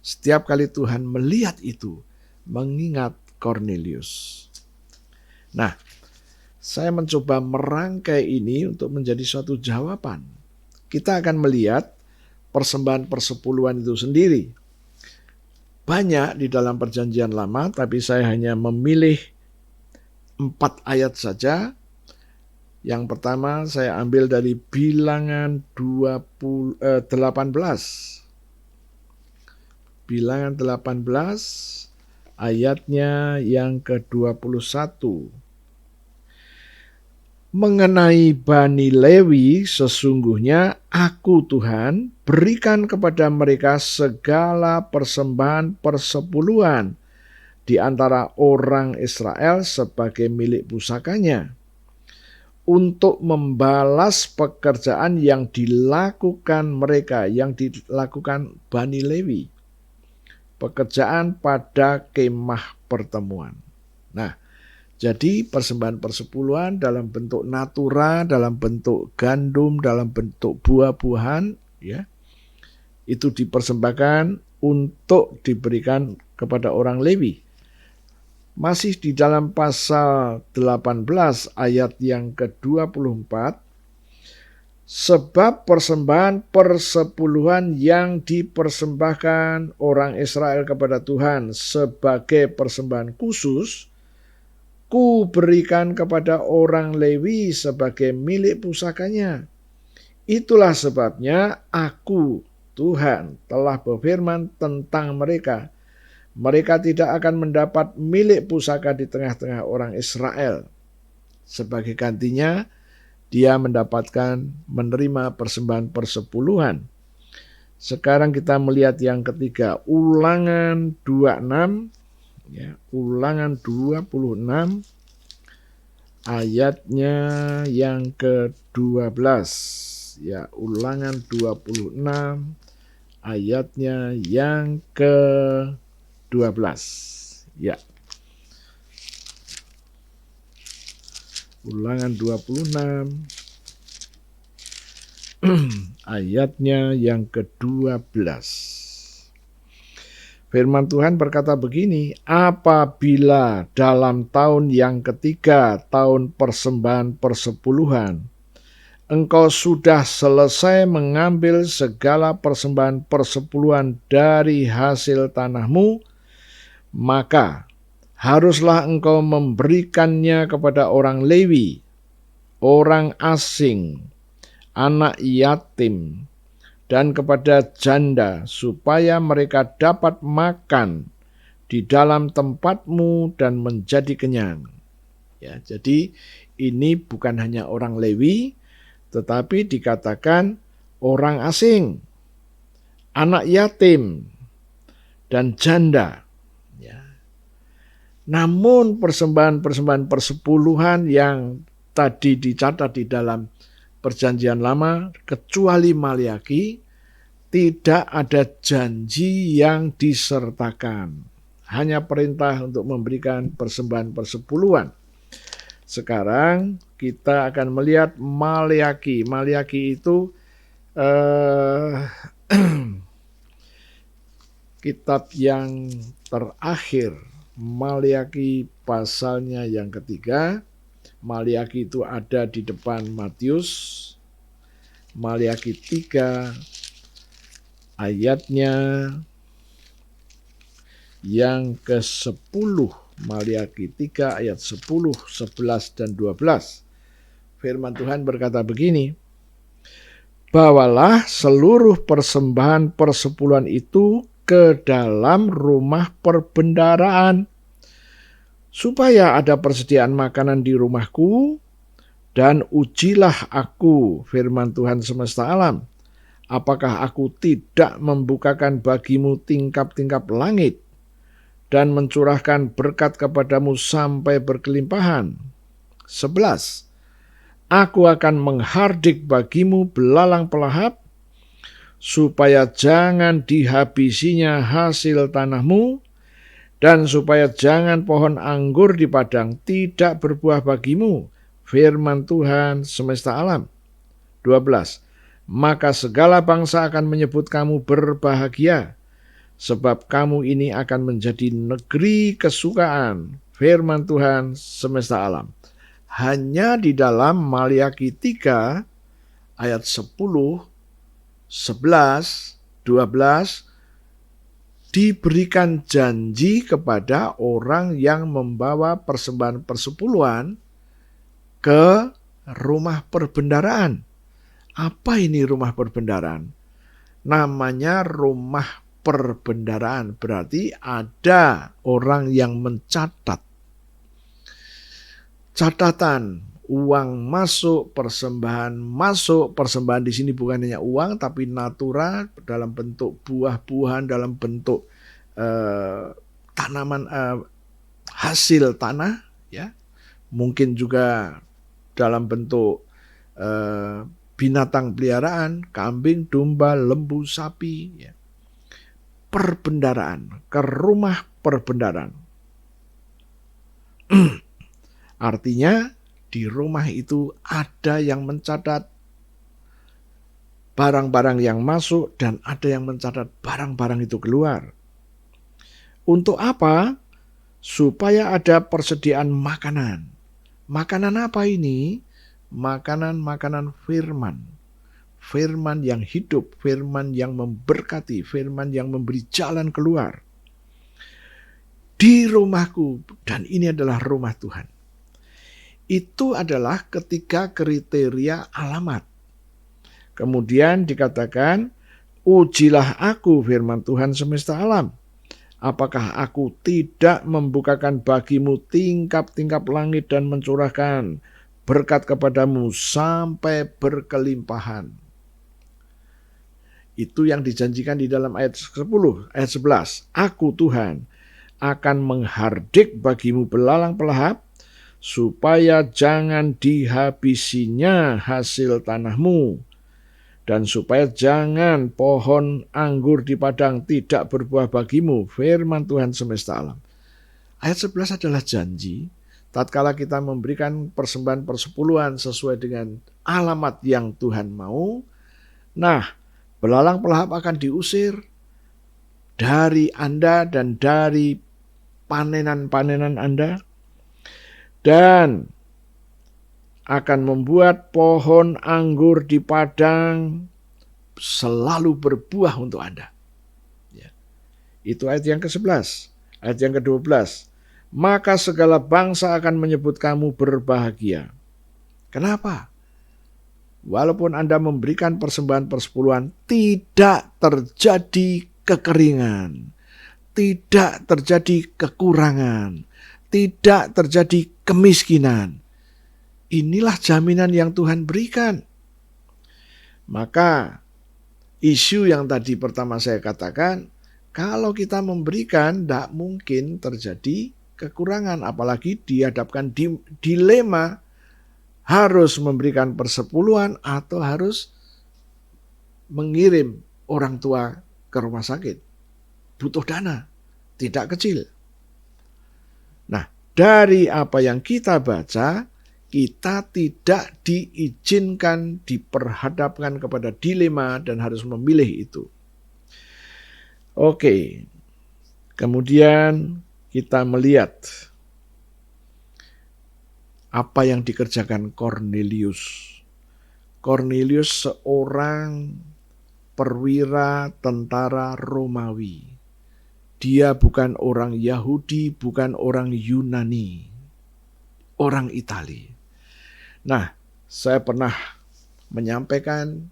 Setiap kali Tuhan melihat itu, mengingat Kornelius. Nah, saya mencoba merangkai ini untuk menjadi suatu jawaban. Kita akan melihat persembahan persepuluhan itu sendiri. Banyak di dalam Perjanjian Lama, tapi saya hanya memilih 4 ayat saja. Yang pertama saya ambil dari Bilangan 18. Bilangan 18 ayatnya yang ke-21. Mengenai Bani Lewi, sesungguhnya aku Tuhan berikan kepada mereka segala persembahan persepuluhan di antara orang Israel sebagai milik pusakanya, untuk membalas pekerjaan yang dilakukan mereka, yang dilakukan Bani Lewi. Pekerjaan pada kemah pertemuan. Nah, jadi persembahan persepuluhan dalam bentuk natura, dalam bentuk gandum, dalam bentuk buah-buahan, ya, itu dipersembahkan untuk diberikan kepada orang Lewi. Masih di dalam pasal 18 ayat yang ke-24, sebab persembahan persepuluhan yang dipersembahkan orang Israel kepada Tuhan sebagai persembahan khusus, ku berikan kepada orang Lewi sebagai milik pusakanya. Itulah sebabnya aku, Tuhan, telah berfirman tentang mereka. Mereka tidak akan mendapat milik pusaka di tengah-tengah orang Israel. Sebagai gantinya, dia menerima persembahan persepuluhan. Sekarang kita melihat yang ketiga, Ulangan 26. Ya, Ulangan 26 ayatnya yang ke-12. Ya, Ulangan 26 ayatnya yang ke-12. Ya. Ulangan 26 ayatnya yang ke-12. Firman Tuhan berkata begini, apabila dalam tahun yang ketiga, tahun persembahan persepuluhan, engkau sudah selesai mengambil segala persembahan persepuluhan dari hasil tanahmu, maka haruslah engkau memberikannya kepada orang Lewi, orang asing, anak yatim, dan kepada janda, supaya mereka dapat makan di dalam tempatmu dan menjadi kenyang. Ya, jadi ini bukan hanya orang Lewi, tetapi dikatakan orang asing, anak yatim, dan janda. Ya. Namun persembahan-persembahan persepuluhan yang tadi dicatat di dalam Perjanjian Lama, kecuali Maliaki, tidak ada janji yang disertakan. Hanya perintah untuk memberikan persembahan persepuluhan. Sekarang kita akan melihat Maliaki. Maliaki itu kitab yang terakhir, Maliaki pasalnya yang ketiga. Maliaki itu ada di depan Matius. Maliaki 3 ayatnya yang ke-10. Maliaki 3 ayat 10, 11, dan 12. Firman Tuhan berkata begini, bawalah seluruh persembahan persepuluhan itu ke dalam rumah perbendaharaan, supaya ada persediaan makanan di rumahku, dan ujilah aku, firman Tuhan semesta alam, apakah aku tidak membukakan bagimu tingkap-tingkap langit, dan mencurahkan berkat kepadamu sampai berkelimpahan. 11. Aku akan menghardik bagimu belalang pelahap, supaya jangan dihabisinya hasil tanahmu, dan supaya jangan pohon anggur di padang tidak berbuah bagimu, firman Tuhan semesta alam. 12. Maka segala bangsa akan menyebut kamu berbahagia, sebab kamu ini akan menjadi negeri kesukaan, firman Tuhan semesta alam. Hanya di dalam Maliaki 3 ayat 10, 11, 12 diberikan janji kepada orang yang membawa persembahan persepuluhan ke rumah perbendaharaan. Apa ini rumah perbendaharaan? Namanya rumah perbendaharaan, berarti ada orang yang mencatat. Catatan uang masuk, persembahan di sini bukan hanya uang, tapi natura dalam bentuk buah-buahan, dalam bentuk tanaman, hasil tanah, ya, mungkin juga dalam bentuk binatang peliharaan, kambing, domba, lembu, sapi, ya. Perbendaharaan, ke rumah perbendaharaan. Artinya di rumah itu ada yang mencatat barang-barang yang masuk dan ada yang mencatat barang-barang itu keluar. Untuk apa? Supaya ada persediaan makanan. Makanan apa ini? Makanan-makanan firman. Firman yang hidup, firman yang memberkati, firman yang memberi jalan keluar. Di rumahku, dan ini adalah rumah Tuhan. Itu adalah ketiga kriteria alamat. Kemudian dikatakan, ujilah aku, firman Tuhan semesta alam. Apakah aku tidak membukakan bagimu tingkap-tingkap langit dan mencurahkan berkat kepadamu sampai berkelimpahan. Itu yang dijanjikan di dalam ayat 10, ayat 11. Aku Tuhan akan menghardik bagimu belalang pelahap, supaya jangan dihabisinya hasil tanahmu, dan supaya jangan pohon anggur di padang tidak berbuah bagimu, firman Tuhan semesta alam. Ayat 11 adalah janji, tatkala kita memberikan persembahan persepuluhan sesuai dengan alamat yang Tuhan mau, nah, belalang pelahap akan diusir dari Anda dan dari panenan-panenan Anda. Dan akan membuat pohon anggur di padang selalu berbuah untuk Anda. Ya. Itu ayat yang ke-11. Ayat yang ke-12. Maka segala bangsa akan menyebut kamu berbahagia. Kenapa? Walaupun Anda memberikan persembahan persepuluhan, tidak terjadi kekeringan, tidak terjadi kekurangan, tidak terjadi kemiskinan. Inilah jaminan yang Tuhan berikan. Maka isu yang tadi pertama saya katakan, kalau kita memberikan, tidak mungkin terjadi kekurangan, apalagi dihadapkan dilema harus memberikan persepuluhan atau harus mengirim orang tua ke rumah sakit. Butuh dana, tidak kecil. Nah, dari apa yang kita baca, kita tidak diizinkan diperhadapkan kepada dilema dan harus memilih itu. Oke, kemudian kita melihat apa yang dikerjakan Kornelius. Kornelius seorang perwira tentara Romawi. Dia bukan orang Yahudi, bukan orang Yunani, orang Itali. Nah, saya pernah menyampaikan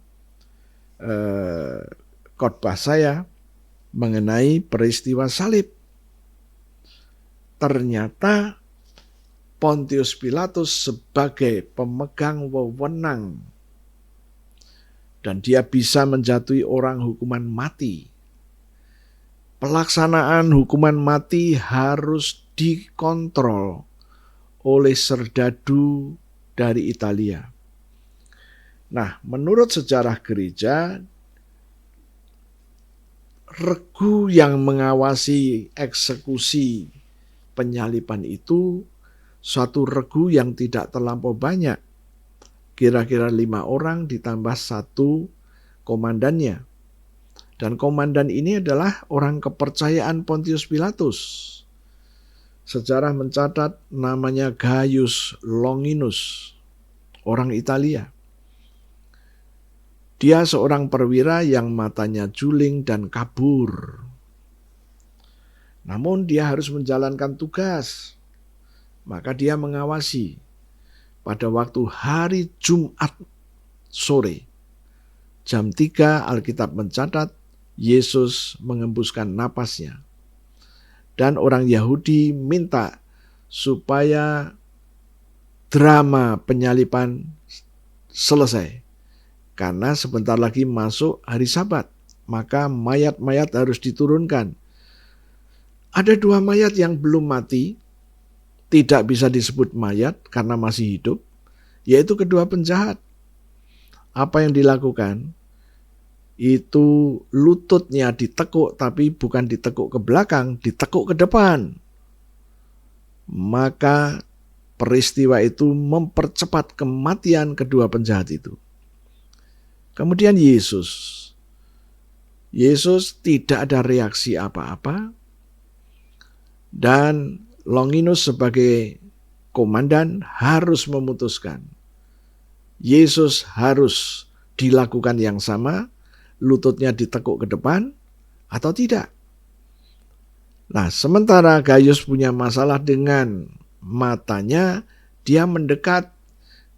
khotbah saya mengenai peristiwa salib. Ternyata Pontius Pilatus sebagai pemegang wewenang dan dia bisa menjatuhi orang hukuman mati. Pelaksanaan hukuman mati harus dikontrol oleh serdadu dari Italia. Nah, menurut sejarah gereja, regu yang mengawasi eksekusi penyaliban itu suatu regu yang tidak terlampau banyak. Kira-kira 5 orang ditambah 1 komandannya. Dan komandan ini adalah orang kepercayaan Pontius Pilatus. Sejarah mencatat namanya Gaius Longinus, orang Italia. Dia seorang perwira yang matanya juling dan kabur. Namun dia harus menjalankan tugas. Maka dia mengawasi. Pada waktu hari Jumat sore, jam 3 Alkitab mencatat Yesus mengembuskan napasnya. Dan orang Yahudi minta supaya drama penyaliban selesai. Karena sebentar lagi masuk hari Sabat, maka mayat-mayat harus diturunkan. Ada 2 mayat yang belum mati, tidak bisa disebut mayat karena masih hidup, yaitu kedua penjahat. Apa yang dilakukan? Itu lututnya ditekuk, tapi bukan ditekuk ke belakang, ditekuk ke depan. Maka peristiwa itu mempercepat kematian kedua penjahat itu. Kemudian Yesus tidak ada reaksi apa-apa, dan Longinus sebagai komandan harus memutuskan. Yesus harus dilakukan yang sama, lututnya ditekuk ke depan atau tidak. Nah, sementara Gaius punya masalah dengan matanya, dia mendekat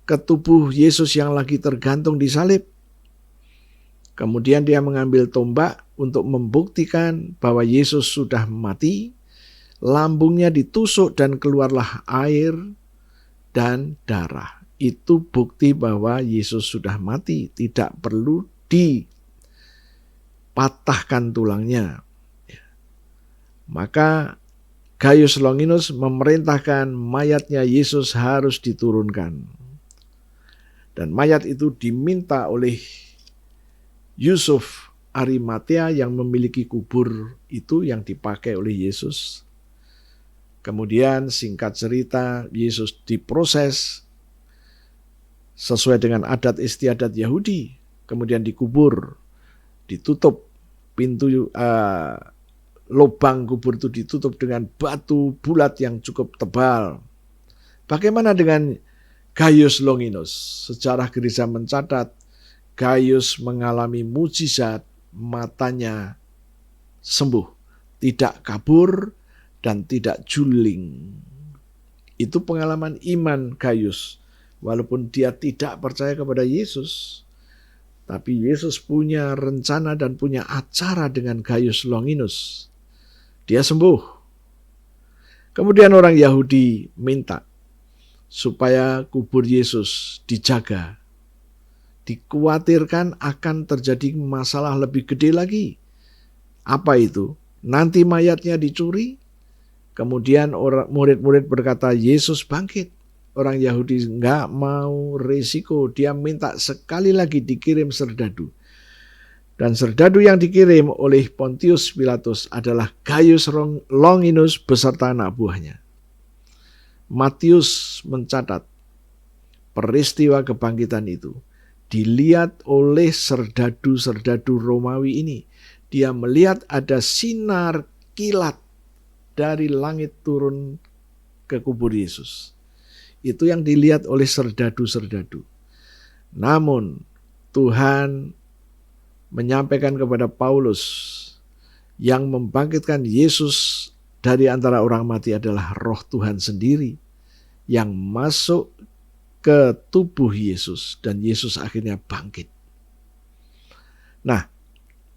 ke tubuh Yesus yang lagi tergantung di salib. Kemudian dia mengambil tombak untuk membuktikan bahwa Yesus sudah mati. Lambungnya ditusuk dan keluarlah air dan darah. Itu bukti bahwa Yesus sudah mati. Tidak perlu dipatahkan tulangnya. Maka Gaius Longinus memerintahkan mayatnya Yesus harus diturunkan. Dan mayat itu diminta oleh Yusuf Arimatea yang memiliki kubur itu yang dipakai oleh Yesus. Kemudian singkat cerita, Yesus diproses sesuai dengan adat istiadat Yahudi. Kemudian dikubur, ditutup pintu lubang kubur itu ditutup dengan batu bulat yang cukup tebal. Bagaimana dengan Gaius Longinus. Sejarah gereja mencatat Gaius mengalami mujizat, matanya sembuh, tidak kabur dan tidak juling. Itu pengalaman iman Gaius. Walaupun dia tidak percaya kepada Yesus, tapi Yesus punya rencana dan punya acara dengan Gaius Longinus. Dia sembuh. Kemudian orang Yahudi minta supaya kubur Yesus dijaga. Dikhawatirkan akan terjadi masalah lebih gede lagi. Apa itu? Nanti mayatnya dicuri. Kemudian murid-murid berkata, Yesus bangkit. Orang Yahudi nggak mau risiko. Dia minta sekali lagi dikirim serdadu. Dan serdadu yang dikirim oleh Pontius Pilatus adalah Gaius Longinus beserta anak buahnya. Matius mencatat peristiwa kebangkitan itu dilihat oleh serdadu-serdadu Romawi ini. Dia melihat ada sinar kilat dari langit turun ke kubur Yesus. Itu yang dilihat oleh serdadu-serdadu. Namun Tuhan menyampaikan kepada Paulus yang membangkitkan Yesus dari antara orang mati adalah Roh Tuhan sendiri yang masuk ke tubuh Yesus dan Yesus akhirnya bangkit. Nah,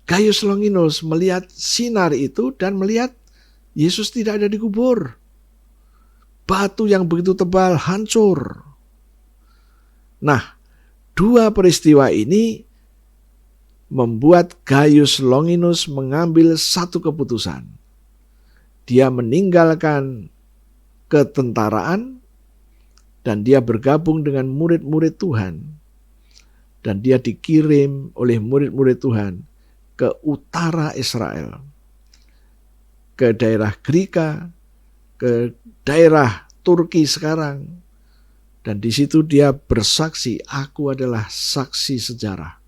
Gaius Longinus melihat sinar itu dan melihat Yesus tidak ada di kubur. Batu yang begitu tebal hancur. Nah, dua peristiwa ini membuat Gaius Longinus mengambil satu keputusan. Dia meninggalkan ketentaraan dan dia bergabung dengan murid-murid Tuhan. Dan dia dikirim oleh murid-murid Tuhan ke utara Israel, ke daerah Greka, ke daerah Turki sekarang. Dan di situ dia bersaksi, aku adalah saksi sejarah.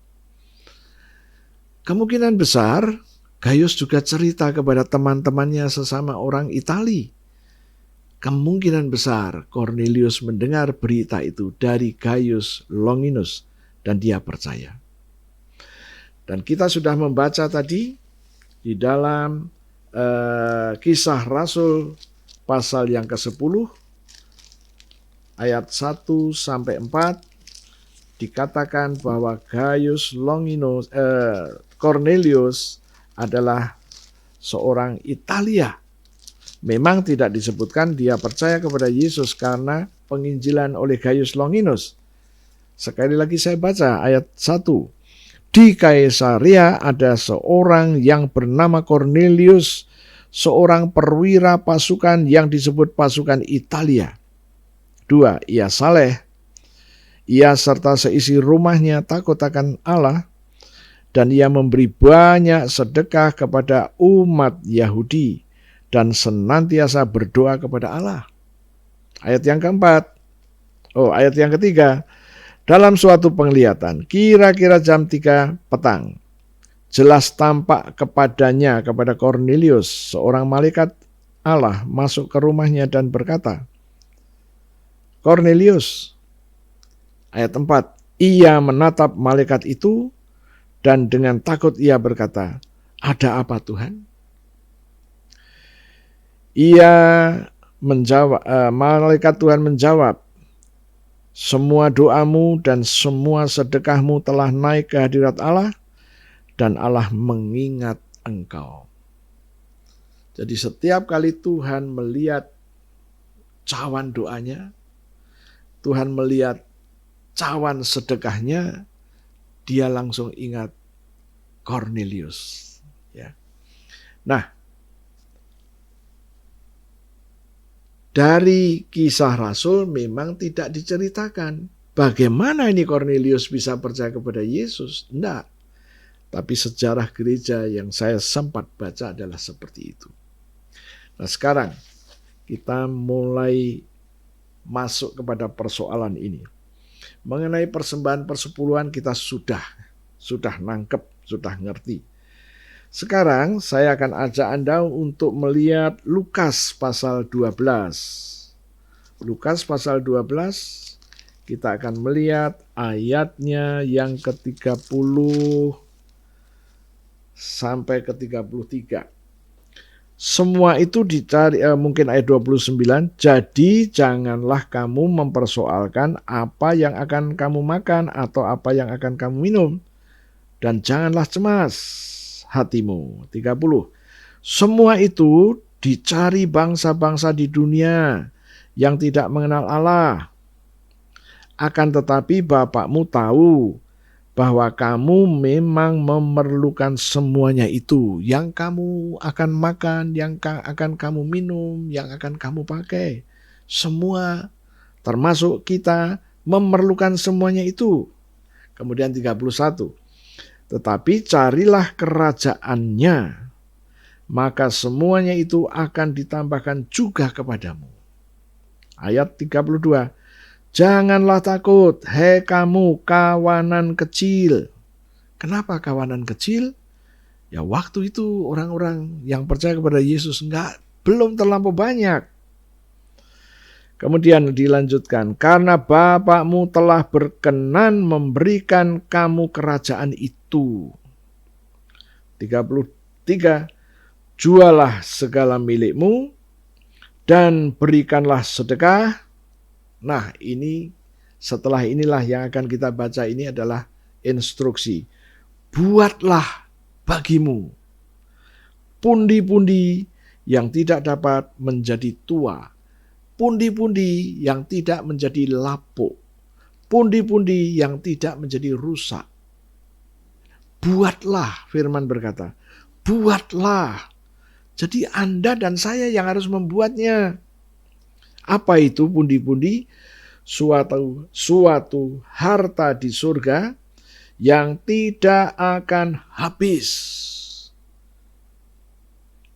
Kemungkinan besar Gaius juga cerita kepada teman-temannya sesama orang Itali. Kemungkinan besar Cornelius mendengar berita itu dari Gaius Longinus dan dia percaya. Dan kita sudah membaca tadi di dalam Kisah Rasul pasal yang ke-10 ayat 1-4 dikatakan bahwa Cornelius adalah seorang Italia. Memang tidak disebutkan dia percaya kepada Yesus karena penginjilan oleh Gaius Longinus. Sekali lagi saya baca ayat 1. Di Kaisarea ada seorang yang bernama Cornelius, seorang perwira pasukan yang disebut pasukan Italia. 2. Ia saleh. Ia serta seisi rumahnya takut akan Allah, dan ia memberi banyak sedekah kepada umat Yahudi dan senantiasa berdoa kepada Allah. Ayat yang ketiga. Dalam suatu penglihatan, kira-kira jam 3 petang, jelas tampak kepadanya, kepada Cornelius, seorang malaikat Allah masuk ke rumahnya dan berkata, Cornelius. Ayat 4, ia menatap malaikat itu dan dengan takut ia berkata, ada apa Tuhan? Malaikat Tuhan menjawab, semua doamu dan semua sedekahmu telah naik ke hadirat Allah dan Allah mengingat engkau. Jadi setiap kali Tuhan melihat cawan doanya, Tuhan melihat cawan sedekahnya, dia langsung ingat Cornelius. Ya. Nah, dari Kisah Rasul memang tidak diceritakan bagaimana ini Cornelius bisa percaya kepada Yesus. Tidak. Tapi sejarah gereja yang saya sempat baca adalah seperti itu. Nah sekarang kita mulai masuk kepada persoalan ini. Mengenai persembahan persepuluhan kita sudah nangkep, sudah ngerti. Sekarang saya akan ajak Anda untuk melihat Lukas pasal 12. Lukas pasal 12 Kita akan melihat ayatnya yang ke-30 sampai ke-33. Semua itu dicari, mungkin ayat 29, jadi janganlah kamu mempersoalkan apa yang akan kamu makan atau apa yang akan kamu minum, dan janganlah cemas hatimu. 30. Semua itu dicari bangsa-bangsa di dunia yang tidak mengenal Allah. Akan tetapi Bapakmu tahu bahwa kamu memang memerlukan semuanya itu. Yang kamu akan makan, yang akan kamu minum, yang akan kamu pakai. Semua, termasuk kita, memerlukan semuanya itu. Kemudian 31. Tetapi carilah kerajaannya, maka semuanya itu akan ditambahkan juga kepadamu. Ayat 32. Janganlah takut, hei kamu kawanan kecil. Kenapa kawanan kecil? Ya waktu itu orang-orang yang percaya kepada Yesus belum terlampau banyak. Kemudian dilanjutkan, karena Bapakmu telah berkenan memberikan kamu kerajaan itu. 33. Jualah segala milikmu dan berikanlah sedekah. Nah, setelah inilah yang akan kita baca, ini adalah instruksi. Buatlah bagimu pundi-pundi yang tidak dapat menjadi tua, pundi-pundi yang tidak menjadi lapuk, pundi-pundi yang tidak menjadi rusak. Buatlah, firman berkata, buatlah. Jadi Anda dan saya yang harus membuatnya. Apa itu pundi-pundi? Suatu harta di surga yang tidak akan habis.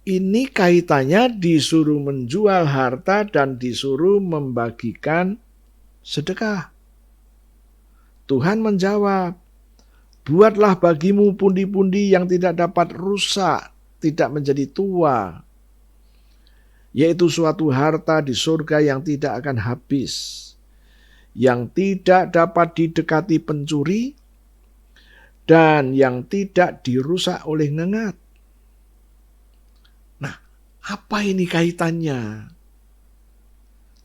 Ini kaitannya disuruh menjual harta dan disuruh membagikan sedekah. Tuhan menjawab, buatlah bagimu pundi-pundi yang tidak dapat rusak, tidak menjadi tua, yaitu suatu harta di surga yang tidak akan habis, yang tidak dapat didekati pencuri, dan yang tidak dirusak oleh ngengat. Nah, apa ini kaitannya?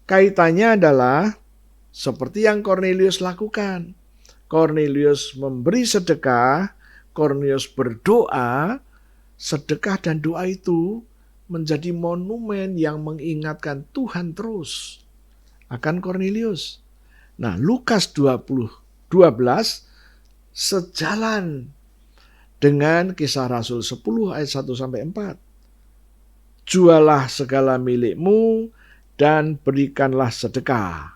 Kaitannya adalah seperti yang Kornelius lakukan. Kornelius memberi sedekah, Kornelius berdoa, sedekah dan doa itu menjadi monumen yang mengingatkan Tuhan terus akan Kornelius. Nah, Lukas 12 sejalan dengan Kisah Rasul 10 ayat 1 sampai 4. Jualah segala milikmu dan berikanlah sedekah.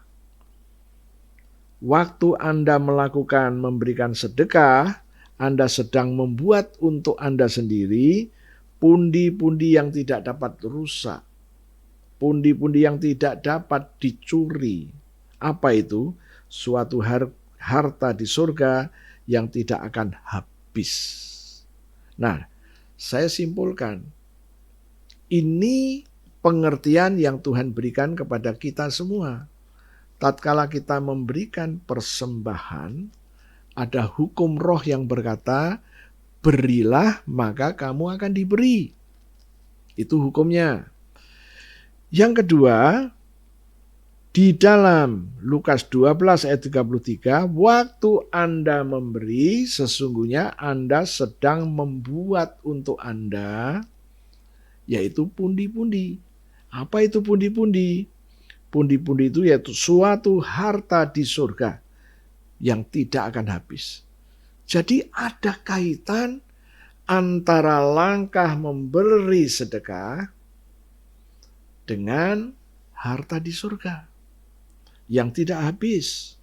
Waktu Anda memberikan sedekah, Anda sedang membuat untuk Anda sendiri pundi-pundi yang tidak dapat rusak, pundi-pundi yang tidak dapat dicuri. Apa itu? Suatu harta di surga yang tidak akan habis. Nah, saya simpulkan, ini pengertian yang Tuhan berikan kepada kita semua. Tatkala kita memberikan persembahan, ada hukum roh yang berkata, berilah maka kamu akan diberi. Itu hukumnya. Yang kedua, di dalam Lukas 12 ayat 33, waktu Anda memberi, sesungguhnya Anda sedang membuat untuk Anda, yaitu pundi-pundi. Apa itu pundi-pundi? Pundi-pundi itu yaitu suatu harta di surga yang tidak akan habis. Jadi ada kaitan antara langkah memberi sedekah dengan harta di surga yang tidak habis,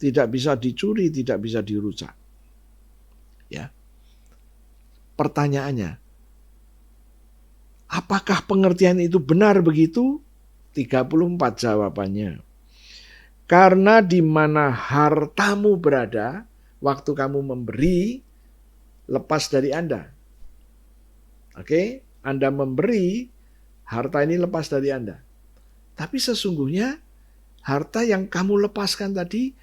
tidak bisa dicuri, tidak bisa dirusak. Ya. Pertanyaannya, apakah pengertian itu benar begitu? 34 jawabannya. Karena di mana hartamu berada, waktu kamu memberi, lepas dari Anda. Oke, Anda memberi, harta ini lepas dari Anda. Tapi sesungguhnya, harta yang kamu lepaskan tadi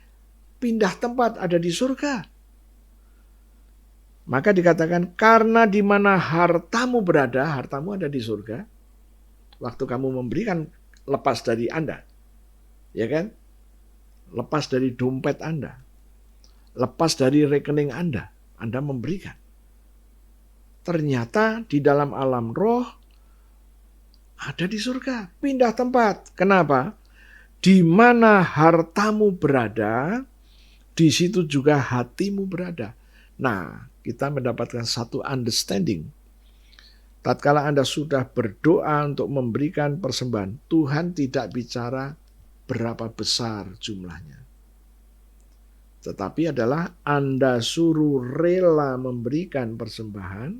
pindah tempat ada di surga. Maka dikatakan karena di mana hartamu berada, hartamu ada di surga. Waktu kamu memberikan lepas dari Anda. Ya kan? Lepas dari dompet Anda. Lepas dari rekening Anda memberikan. Ternyata di dalam alam roh ada di surga, pindah tempat. Kenapa? Di mana hartamu berada, di situ juga hatimu berada. Nah, kita mendapatkan satu understanding. Tatkala Anda sudah berdoa untuk memberikan persembahan, Tuhan tidak bicara berapa besar jumlahnya. Tetapi adalah Anda suruh rela memberikan persembahan,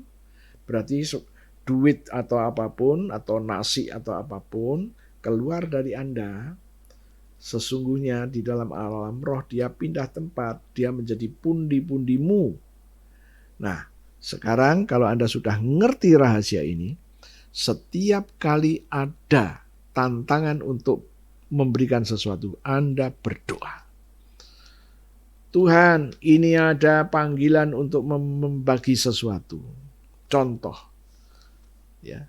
berarti duit atau apapun, atau nasi atau apapun, keluar dari Anda, sesungguhnya di dalam alam roh dia pindah tempat, dia menjadi pundi-pundimu. Nah, sekarang kalau Anda sudah ngerti rahasia ini, setiap kali ada tantangan untuk memberikan sesuatu, Anda berdoa. Tuhan, ini ada panggilan untuk membagi sesuatu. Contoh, ya,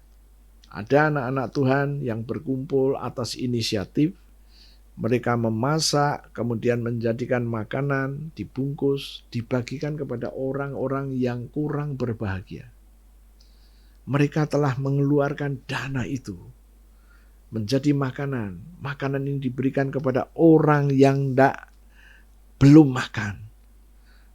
ada anak-anak Tuhan yang berkumpul atas inisiatif, mereka memasak, kemudian menjadikan makanan, dibungkus, dibagikan kepada orang-orang yang kurang berbahagia. Mereka telah mengeluarkan dana itu menjadi makanan. Makanan ini diberikan kepada orang yang belum makan.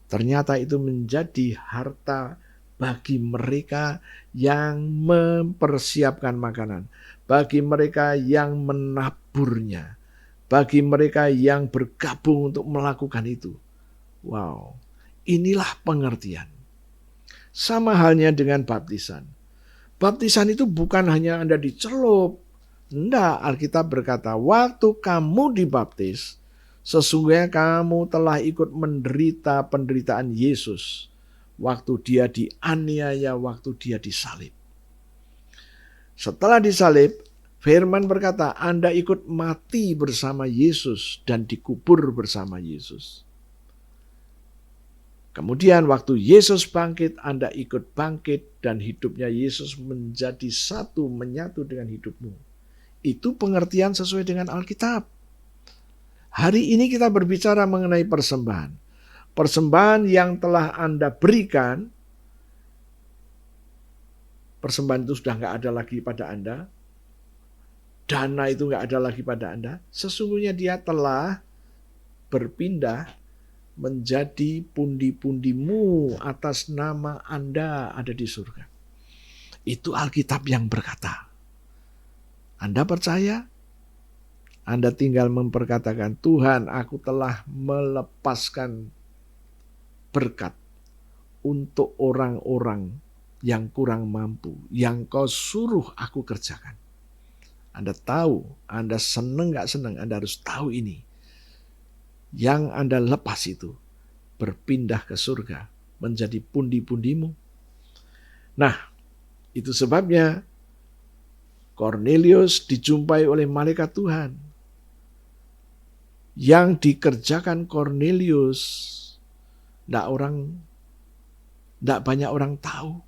Ternyata itu menjadi harta bagi mereka yang mempersiapkan makanan, bagi mereka yang menaburnya, bagi mereka yang bergabung untuk melakukan itu. Wow, inilah pengertian. Sama halnya dengan baptisan. Baptisan itu bukan hanya Anda dicelup. Enggak, Alkitab berkata, waktu kamu dibaptis, sesungguhnya kamu telah ikut menderita penderitaan Yesus. Waktu dia dianiaya, waktu dia disalib. Setelah disalib, Firman berkata, Anda ikut mati bersama Yesus dan dikubur bersama Yesus. Kemudian waktu Yesus bangkit, Anda ikut bangkit dan hidupnya Yesus menjadi satu, menyatu dengan hidupmu. Itu pengertian sesuai dengan Alkitab. Hari ini kita berbicara mengenai persembahan. Persembahan yang telah Anda berikan, persembahan itu sudah nggak ada lagi pada Anda, dana itu nggak ada lagi pada Anda, sesungguhnya dia telah berpindah menjadi pundi-pundimu atas nama Anda ada di surga. Itu Alkitab yang berkata. Anda percaya? Anda tinggal memperkatakan, Tuhan, aku telah melepaskan berkat untuk orang-orang yang kurang mampu, yang kau suruh aku kerjakan. Anda tahu, Anda senang gak senang, Anda harus tahu ini. Yang Anda lepas itu berpindah ke surga, menjadi pundi-pundimu. Nah, itu sebabnya Kornelius dijumpai oleh malaikat Tuhan. Yang dikerjakan Kornelius, tidak banyak orang tahu.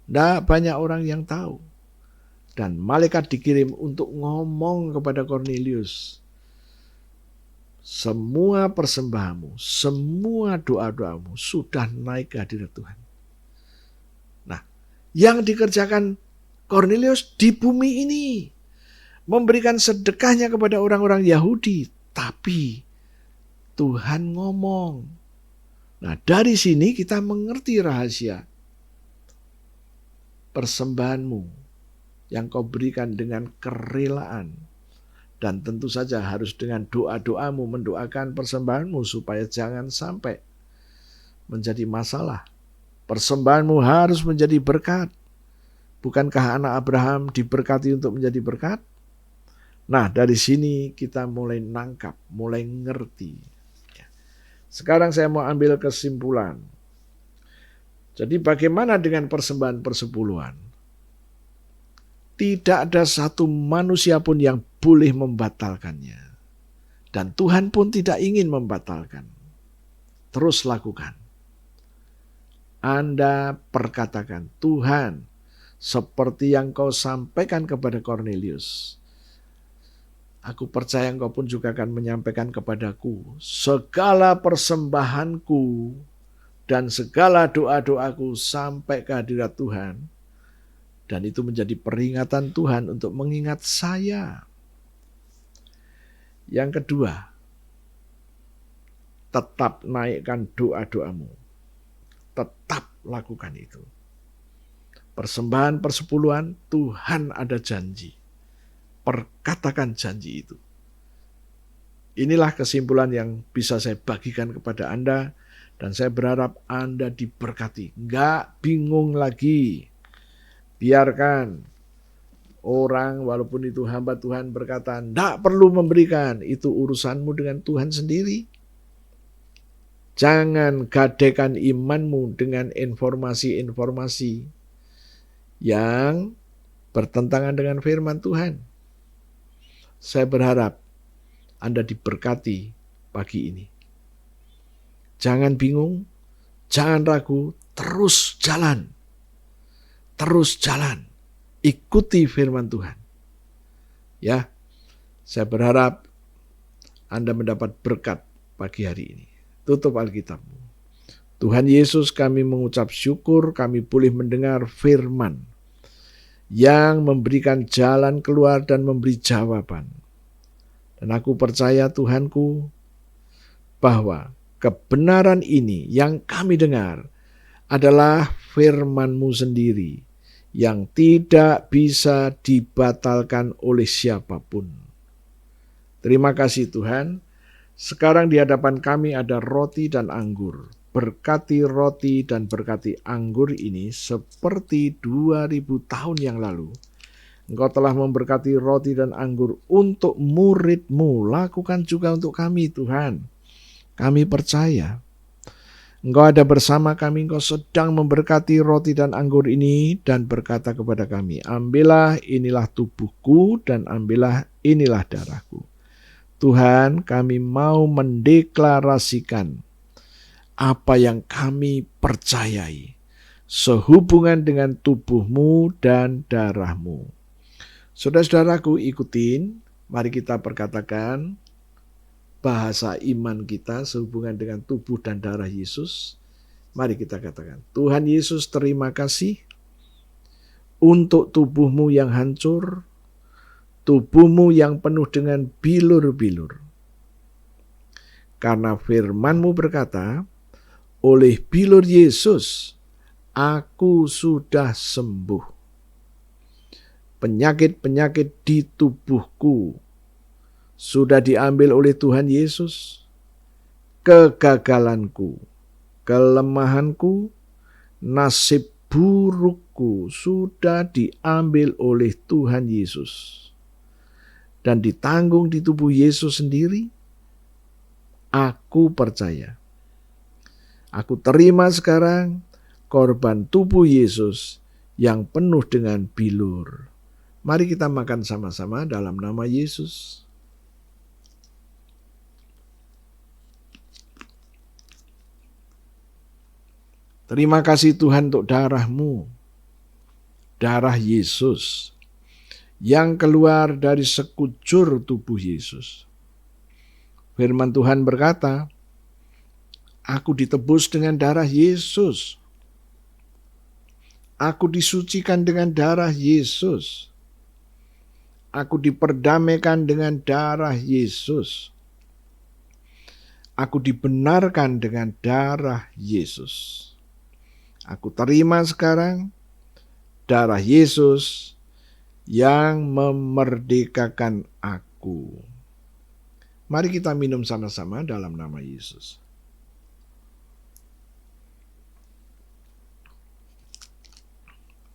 Tidak banyak orang yang tahu. Dan malaikat dikirim untuk ngomong kepada Kornelius. Semua persembahanmu, semua doa-doamu sudah naik ke hadirat Tuhan. Nah, yang dikerjakan Kornelius di bumi ini memberikan sedekahnya kepada orang-orang Yahudi, tapi Tuhan ngomong. Nah, dari sini kita mengerti rahasia persembahanmu yang kau berikan dengan kerelaan, dan tentu saja harus dengan doa-doamu mendoakan persembahanmu supaya jangan sampai menjadi masalah. Persembahanmu harus menjadi berkat. Bukankah anak Abraham diberkati untuk menjadi berkat? Nah, dari sini kita mulai nangkap, mulai ngerti. Sekarang saya mau ambil kesimpulan. Jadi bagaimana dengan persembahan persepuluhan? Tidak ada satu manusia pun yang boleh membatalkannya. Dan Tuhan pun tidak ingin membatalkan. Terus lakukan. Anda perkatakan, Tuhan, seperti yang kau sampaikan kepada Kornelius, aku percaya engkau pun juga akan menyampaikan kepadaku segala persembahanku dan segala doa-doaku sampai ke hadirat Tuhan. Dan itu menjadi peringatan Tuhan untuk mengingat saya. Yang kedua, tetap naikkan doa-doamu. Tetap lakukan itu. Persembahan persepuluhan, Tuhan ada janji. Perkatakan janji itu. Inilah kesimpulan yang bisa saya bagikan kepada Anda. Dan saya berharap Anda diberkati. Nggak bingung lagi. Biarkan orang walaupun itu hamba Tuhan berkata, nggak perlu memberikan. Itu urusanmu dengan Tuhan sendiri. Jangan gadekan imanmu dengan informasi-informasi yang bertentangan dengan firman Tuhan. Saya berharap Anda diberkati pagi ini. Jangan bingung, jangan ragu, terus jalan. Terus jalan. Ikuti firman Tuhan. Ya, saya berharap Anda mendapat berkat pagi hari ini. Tutup Alkitabmu. Tuhan Yesus, kami mengucap syukur kami boleh mendengar firman yang memberikan jalan keluar dan memberi jawaban. Dan aku percaya Tuhanku bahwa kebenaran ini yang kami dengar adalah firman-Mu sendiri yang tidak bisa dibatalkan oleh siapapun. Terima kasih Tuhan. Sekarang di hadapan kami ada roti dan anggur. Berkati roti dan berkati anggur ini seperti 2000 tahun yang lalu. Engkau telah memberkati roti dan anggur untuk murid-Mu. Lakukan juga untuk kami Tuhan. Kami percaya Engkau ada bersama kami, Engkau sedang memberkati roti dan anggur ini dan berkata kepada kami, ambillah inilah tubuhku dan ambillah inilah darahku. Tuhan, kami mau mendeklarasikan apa yang kami percayai sehubungan dengan tubuh-Mu dan darah-Mu. Saudara-saudaraku, ikutin, mari kita perkatakan bahasa iman kita sehubungan dengan tubuh dan darah Yesus. Mari kita katakan, Tuhan Yesus, terima kasih untuk tubuh-Mu yang hancur, tubuh-Mu yang penuh dengan bilur-bilur. Karena firman-Mu berkata, oleh bilur Yesus, aku sudah sembuh. Penyakit-penyakit di tubuhku sudah diambil oleh Tuhan Yesus. Kegagalanku, kelemahanku, nasib burukku sudah diambil oleh Tuhan Yesus. Dan ditanggung di tubuh Yesus sendiri. Aku percaya. Aku terima sekarang korban tubuh Yesus yang penuh dengan bilur. Mari kita makan sama-sama dalam nama Yesus. Terima kasih Tuhan untuk darah-Mu, darah Yesus, yang keluar dari sekujur tubuh Yesus. Firman Tuhan berkata, aku ditebus dengan darah Yesus. Aku disucikan dengan darah Yesus. Aku diperdamaikan dengan darah Yesus. Aku dibenarkan dengan darah Yesus. Aku terima sekarang darah Yesus yang memerdekakan aku. Mari kita minum sama-sama dalam nama Yesus.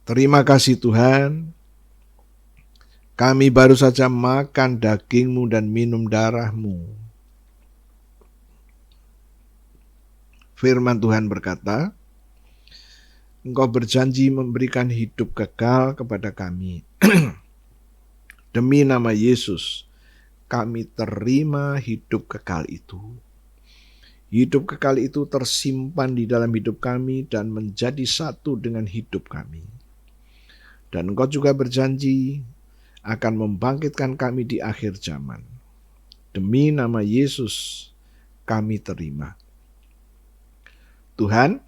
Terima kasih Tuhan. Kami baru saja makan daging-Mu dan minum darah-Mu. Firman Tuhan berkata, Engkau berjanji memberikan hidup kekal kepada kami. Demi nama Yesus, kami terima hidup kekal itu. Hidup kekal itu tersimpan di dalam hidup kami dan menjadi satu dengan hidup kami. Dan Engkau juga berjanji akan membangkitkan kami di akhir zaman. Demi nama Yesus kami terima. Tuhan,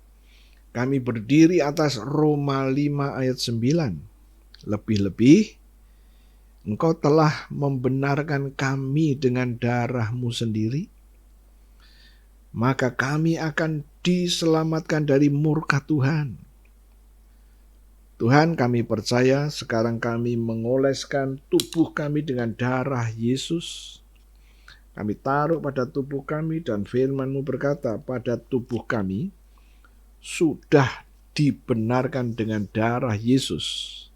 kami berdiri atas Roma 5 ayat 9. Lebih-lebih, Engkau telah membenarkan kami dengan darah-Mu sendiri, maka kami akan diselamatkan dari murka Tuhan. Tuhan, kami percaya sekarang kami mengoleskan tubuh kami dengan darah Yesus. Kami taruh pada tubuh kami dan firman-Mu berkata pada tubuh kami sudah dibenarkan dengan darah Yesus.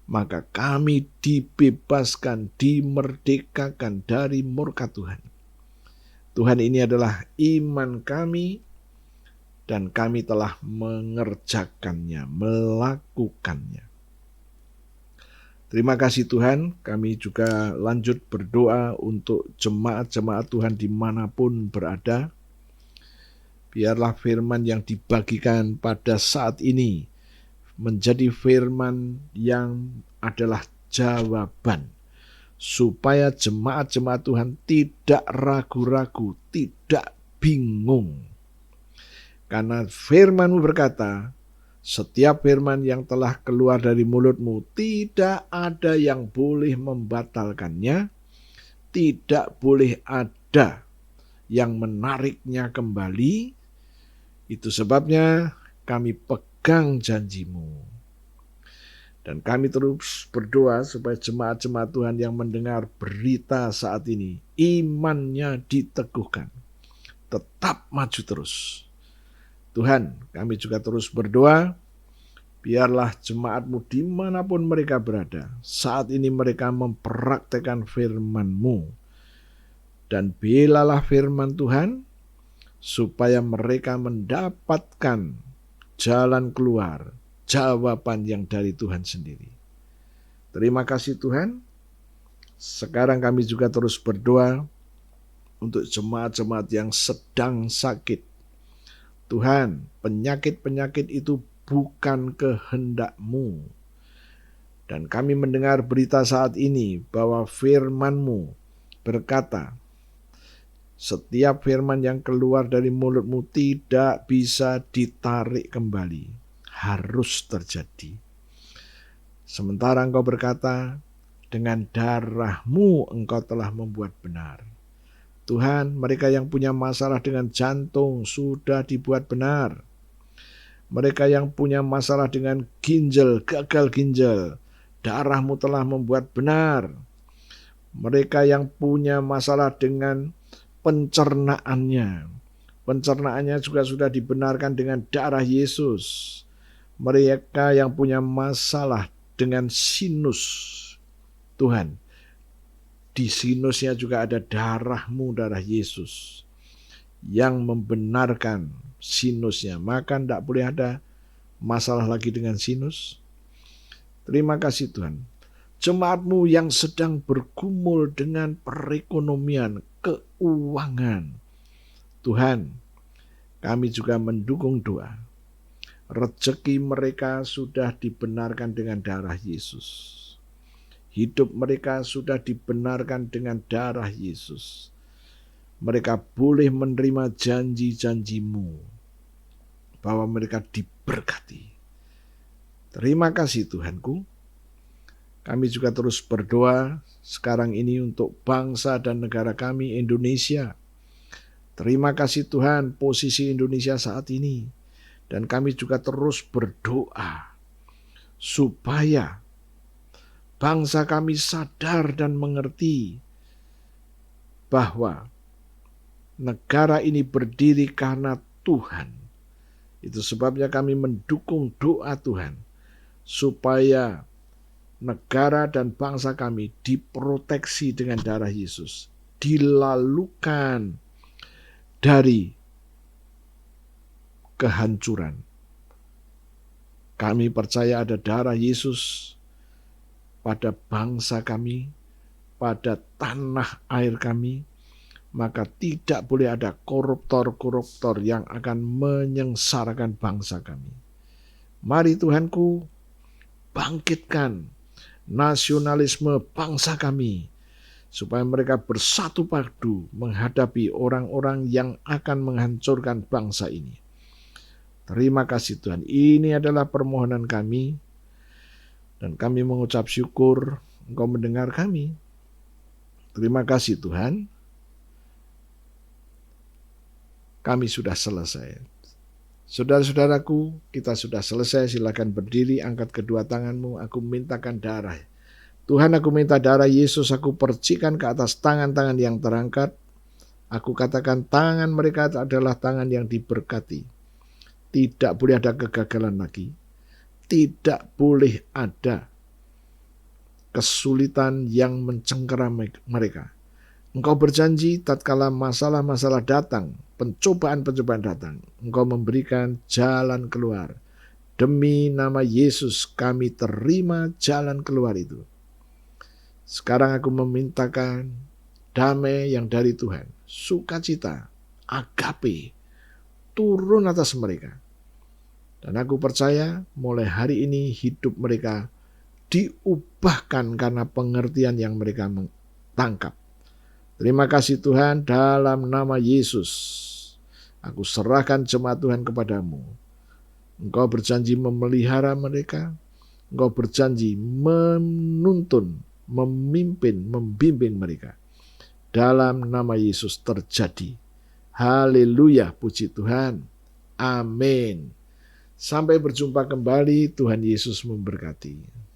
Maka kami dibebaskan, dimerdekakan dari murka Tuhan. Tuhan, ini adalah iman kami dan kami telah mengerjakannya, melakukannya. Terima kasih Tuhan, kami juga lanjut berdoa untuk jemaat-jemaat Tuhan dimanapun berada. Biarlah firman yang dibagikan pada saat ini menjadi firman yang adalah jawaban, supaya jemaat-jemaat Tuhan tidak ragu-ragu, tidak bingung. Karena firman-Mu berkata, setiap firman yang telah keluar dari mulut-Mu tidak ada yang boleh membatalkannya, tidak boleh ada yang menariknya kembali. Itu sebabnya kami pegang janji-Mu. Dan kami terus berdoa supaya jemaat-jemaat Tuhan yang mendengar berita saat ini, imannya diteguhkan, tetap maju terus. Tuhan, kami juga terus berdoa, biarlah jemaat-Mu dimanapun mereka berada, saat ini mereka mempraktekkan firman-Mu. Dan belalah firman Tuhan, supaya mereka mendapatkan jalan keluar, jawaban yang dari Tuhan sendiri. Terima kasih Tuhan. Sekarang kami juga terus berdoa untuk jemaat-jemaat yang sedang sakit. Tuhan, penyakit-penyakit itu bukan kehendak-Mu. Dan kami mendengar berita saat ini bahwa firman-Mu berkata, setiap firman yang keluar dari mulut-Mu tidak bisa ditarik kembali. Harus terjadi. Sementara Engkau berkata, dengan darah-Mu Engkau telah membuat benar. Tuhan, mereka yang punya masalah dengan jantung sudah dibuat benar. Mereka yang punya masalah dengan ginjal, gagal ginjal, darah-Mu telah membuat benar. Mereka yang punya masalah dengan pencernaannya juga sudah dibenarkan dengan darah Yesus. Mereka yang punya masalah dengan sinus, Tuhan, di sinusnya juga ada darah-Mu, darah Yesus, yang membenarkan sinusnya. Maka tidak boleh ada masalah lagi dengan sinus. Terima kasih Tuhan. Jemaat-Mu yang sedang bergumul dengan perekonomian, keuangan, Tuhan, kami juga mendukung doa. Rezeki mereka sudah dibenarkan dengan darah Yesus. Hidup mereka sudah dibenarkan dengan darah Yesus. Mereka boleh menerima janji-janji-Mu bahwa mereka diberkati. Terima kasih Tuhanku. Kami juga terus berdoa sekarang ini untuk bangsa dan negara kami, Indonesia. Terima kasih Tuhan posisi Indonesia saat ini. Dan kami juga terus berdoa supaya bangsa kami sadar dan mengerti bahwa negara ini berdiri karena Tuhan. Itu sebabnya kami mendukung doa Tuhan supaya negara dan bangsa kami diproteksi dengan darah Yesus, dilalukan dari kehancuran. Kami percaya ada darah Yesus pada bangsa kami, pada tanah air kami, maka tidak boleh ada koruptor-koruptor yang akan menyengsarakan bangsa kami. Mari Tuhanku, bangkitkan nasionalisme bangsa kami, supaya mereka bersatu padu menghadapi orang-orang yang akan menghancurkan bangsa ini. Terima kasih Tuhan, ini adalah permohonan kami, dan kami mengucap syukur Engkau mendengar kami. Terima kasih Tuhan, kami sudah selesai. Saudara-saudaraku, kita sudah selesai. Silakan berdiri, angkat kedua tanganmu. Aku mintakan darah. Tuhan, aku minta darah Yesus, aku percikan ke atas tangan-tangan yang terangkat. Aku katakan tangan mereka adalah tangan yang diberkati. Tidak boleh ada kegagalan lagi. Tidak boleh ada kesulitan yang mencengkeram mereka. Engkau berjanji tatkala masalah-masalah datang, pencobaan-pencobaan datang, Engkau memberikan jalan keluar. Demi nama Yesus kami terima jalan keluar itu. Sekarang aku memintakan damai yang dari Tuhan, sukacita, agape, turun atas mereka. Dan aku percaya mulai hari ini hidup mereka diubahkan karena pengertian yang mereka tangkap. Terima kasih Tuhan, dalam nama Yesus. Aku serahkan jemaat Tuhan kepadamu. Engkau berjanji memelihara mereka. Engkau berjanji menuntun, memimpin, membimbing mereka. Dalam nama Yesus terjadi. Haleluya, puji Tuhan. Amin. Sampai berjumpa kembali, Tuhan Yesus memberkati.